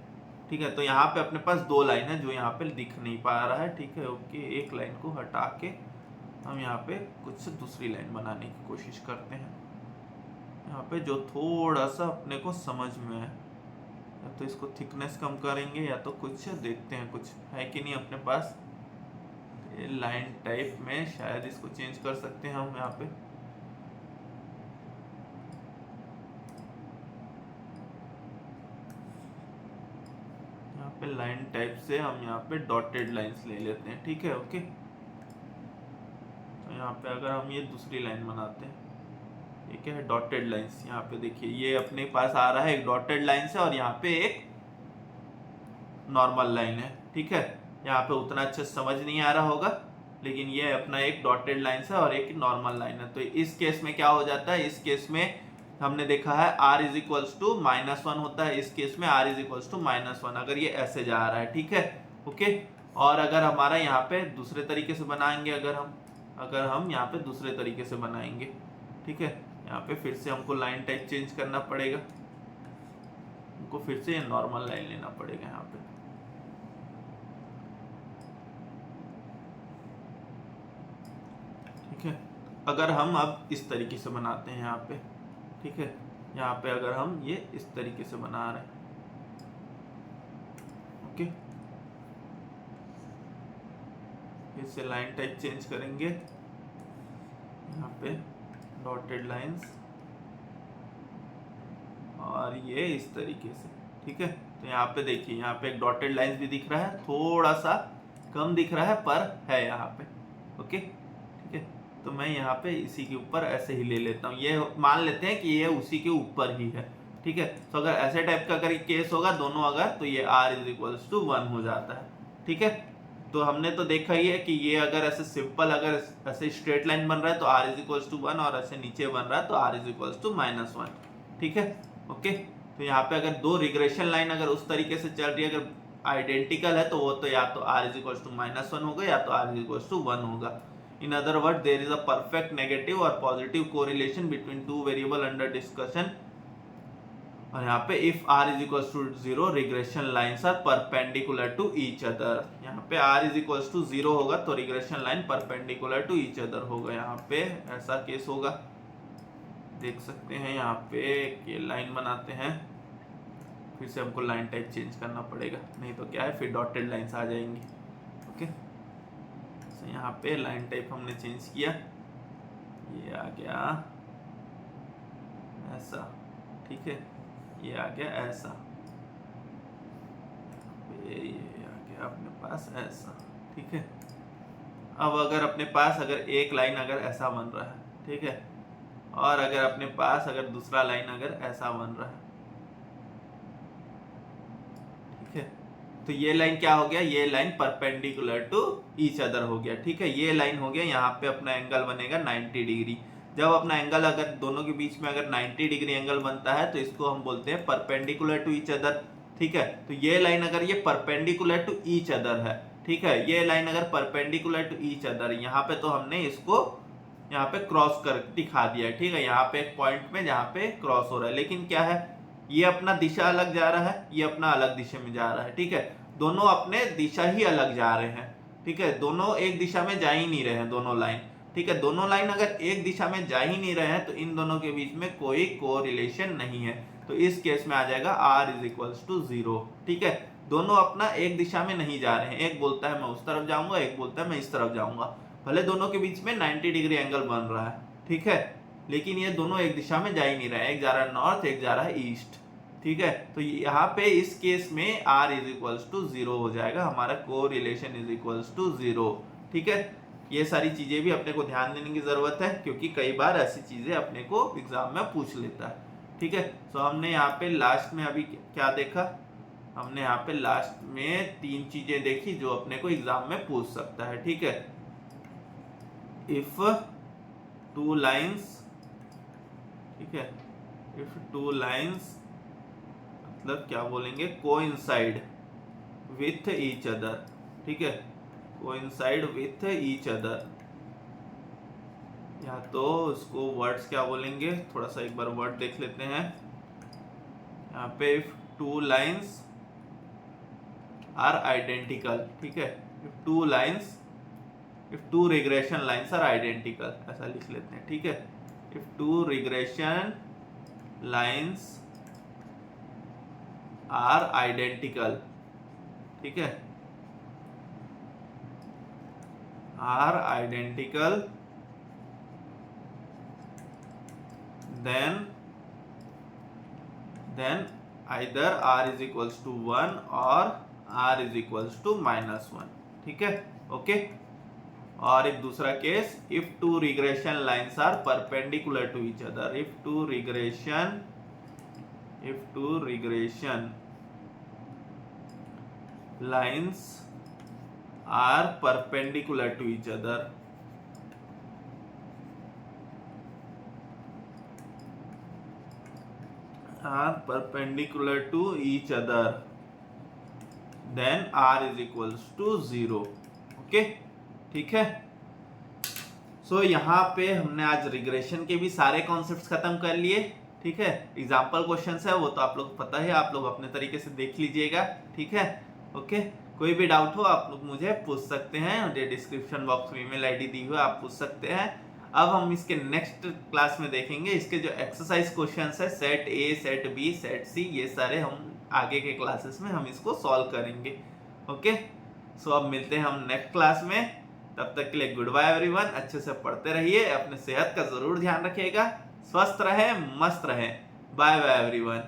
[SPEAKER 1] ठीक है, तो यहाँ पे अपने पास दो लाइन है जो यहाँ पे दिख नहीं पा रहा है, ठीक है, ओके। एक लाइन को हटा के हम यहाँ पे कुछ दूसरी लाइन बनाने की कोशिश करते हैं, यहाँ पे जो थोड़ा सा अपने को समझ में है। या तो इसको थिकनेस कम करेंगे या तो कुछ देखते हैं कुछ है कि नहीं अपने पास। ये लाइन टाइप में शायद इसको चेंज कर सकते हैं हम यहाँ पे। लाइन टाइप से हम यहाँ पे डॉटेड लाइंस ले लेते हैं, ठीक है, ओके। तो यहाँ पे अगर हम ये दूसरी लाइन बनाते हैं, ये क्या है, डॉटेड लाइंस। यहाँ पे देखिए ये अपने पास आ रहा है एक डॉटेड लाइन से और यहाँ पे एक नॉर्मल लाइन है, ठीक है। यहाँ पे उतना अच्छा समझ नहीं आ रहा होगा, लेकिन ये अपना एक डॉटेड लाइन है और एक नॉर्मल लाइन है। तो इस केस में क्या हो जाता है, इस केस में हमने देखा है r इज इक्वल्स टू -1 होता है, इस केस में r इज इक्वल्स टू -1 अगर ये ऐसे जा रहा है, ठीक है, ओके। और अगर हमारा यहाँ पे दूसरे तरीके से बनाएंगे, अगर हम यहाँ पे दूसरे तरीके से बनाएंगे, ठीक है, यहाँ पे फिर से हमको लाइन टाइप चेंज करना पड़ेगा, हमको फिर से ये नॉर्मल लाइन लेना पड़ेगा यहाँ पे, ठीक है। अगर हम अब इस तरीके से बनाते हैं यहाँ पे, ठीक है, यहाँ पे अगर हम ये इस तरीके से बना रहे हैं, ओके, फिर से लाइन टाइप चेंज करेंगे, यहाँ पे डॉटेड लाइंस और ये इस तरीके से, ठीक है। तो यहाँ पे देखिए यहाँ पे एक डॉटेड लाइंस भी दिख रहा है, थोड़ा सा कम दिख रहा है पर है यहाँ पे, ओके, ठीक है। तो मैं यहाँ पे इसी के ऊपर ऐसे ही ले लेता हूँ, ये मान लेते हैं कि ये उसी के ऊपर ही है, ठीक है। तो अगर ऐसे टाइप का अगर केस होगा दोनों अगर, तो ये r इज इक्वल्स टू 1 हो जाता है, ठीक है। तो हमने तो देखा ही है कि ये अगर ऐसे सिंपल अगर ऐसे स्ट्रेट लाइन बन रहा है तो r इज इक्वल्स टू 1 और ऐसे नीचे बन रहा है तो r इज इक्वल्स टू -1, ठीक है, ओके। तो यहाँ पे अगर दो रिग्रेशन लाइन अगर उस तरीके से चल रही है, अगर आइडेंटिकल है तो वो तो या तो r इज इक्वल्स टू -1 होगा या तो r इज इक्वल्स टू 1 होगा। In other words, there is a perfect negative or positive correlation between two variable under discussion. और यहाँ पे if r is equals to 0, regression lines are perpendicular to each other. यहाँ पे r is equals to 0 होगा तो regression line perpendicular to each other होगा। यहाँ पे ऐसा केस होगा, देख सकते हैं यहाँ पे ये लाइन बनाते हैं, फिर से हमको लाइन टाइप चेंज करना पड़ेगा, नहीं तो क्या है फिर डॉटेड लाइंस आ जाएंगी, ओके। यहाँ पे लाइन टाइप हमने चेंज किया, ये आ गया ऐसा, ठीक है, ये आ गया ऐसा, ये आ गया अपने पास ऐसा, ठीक है। अब अगर अपने पास अगर एक लाइन अगर ऐसा बन रहा है, ठीक है, और अगर अपने पास अगर दूसरा लाइन अगर ऐसा बन रहा है, ठीक है, तो ये लाइन क्या हो गया, ये line perpendicular to each other हो गया, ठीक है। ये लाइन हो गया, यहाँ पे अपना एंगल बनेगा 90 डिग्री। जब अपना एंगल अगर दोनों के बीच में अगर 90 डिग्री एंगल बनता है तो इसको हम बोलते हैं परपेंडिकुलर टू ईच अदर, ठीक है। तो ये लाइन अगर ये परपेंडिकुलर टू ईच अदर है, ठीक है, ये लाइन अगर परपेंडिकुलर टू ईच अदर, यहाँ पे तो हमने इसको यहाँ पे क्रॉस कर दिखा दिया है, ठीक है। यहाँ पे एक पॉइंट में जहाँ पे क्रॉस हो रहा है, लेकिन क्या है, ये अपना दिशा अलग जा रहा है, ये अपना अलग दिशा में जा रहा है, ठीक है। दोनों अपने दिशा ही अलग जा रहे हैं, ठीक है, दोनों एक दिशा में जा ही नहीं रहे हैं दोनों लाइन, ठीक है। दोनों लाइन अगर एक दिशा में जा ही नहीं रहे हैं तो इन दोनों के बीच में कोई कोरिलेशन नहीं है। तो इस केस में आ जाएगा r इज इक्वल्स टू 0, ठीक है। दोनों अपना एक दिशा में नहीं जा रहे हैं, एक बोलता है मैं उस तरफ जाऊंगा, एक बोलता है मैं इस तरफ जाऊंगा, भले दोनों के बीच में 90 डिग्री एंगल बन रहा है, ठीक है, लेकिन ये दोनों एक दिशा में जा ही नहीं रहे हैं, एक जा रहा है नॉर्थ, एक जा रहा है ईस्ट, ठीक है। तो यहाँ पे इस केस में r इज इक्वल्स टू 0 हो जाएगा, हमारा कोरिलेशन इज इक्वल्स टू 0, ठीक है। ये सारी चीजें भी अपने को ध्यान देने की जरूरत है, क्योंकि कई बार ऐसी चीजें अपने को एग्जाम में पूछ लेता है, ठीक है। तो हमने यहाँ पे लास्ट में अभी क्या देखा, हमने यहाँ पे लास्ट में 3 चीजें देखी जो अपने को एग्जाम में पूछ सकता है, ठीक है। इफ 2 लाइन्स, ठीक है, इफ 2 लाइन्स मतलब क्या बोलेंगे, कोइंसाइड विथ ईच अदर, ठीक है, कोइंसाइड विथ ईच अदर, या तो उसको वर्ड्स क्या बोलेंगे, थोड़ा सा एक बार वर्ड देख लेते हैं। यहाँ पे इफ 2 लाइन्स आर आइडेंटिकल, ठीक है, if 2 lines, if 2 regression lines are identical, ऐसा लिख लेते हैं, ठीक है। If 2 regression lines are identical, ठीक है, are identical, then either r is equals to 1 or r is equals to -1, ठीक है, ओके। और एक दूसरा case, if 2 regression lines are perpendicular to each other, if 2 regression lines are perpendicular to each other, are perpendicular to each other, then r is equals to 0, okay, ठीक है। सो यहाँ पे हमने आज रिग्रेशन के भी सारे कॉन्सेप्ट्स खत्म कर लिए, ठीक है। एग्जाम्पल क्वेश्चंस है वो तो आप लोग पता है, आप लोग अपने तरीके से देख लीजिएगा, ठीक है, ओके। कोई भी डाउट हो आप लोग मुझे पूछ सकते हैं, मुझे डिस्क्रिप्शन बॉक्स में ईमेल आईडी दी हुई है, आप पूछ सकते हैं। अब हम इसके नेक्स्ट क्लास में देखेंगे इसके जो एक्सरसाइज क्वेश्चंस है, set A, set B, set C, ये सारे हम आगे के क्लासेस में हम इसको सॉल्व करेंगे, ओके। सो अब मिलते हैं हम नेक्स्ट क्लास में, तब तक के लिए गुड बाय एवरीवन, अच्छे से पढ़ते रहिए, अपने सेहत का जरूर ध्यान रखिएगा, स्वस्थ रहें, मस्त रहें, बाय बाय एवरीवन।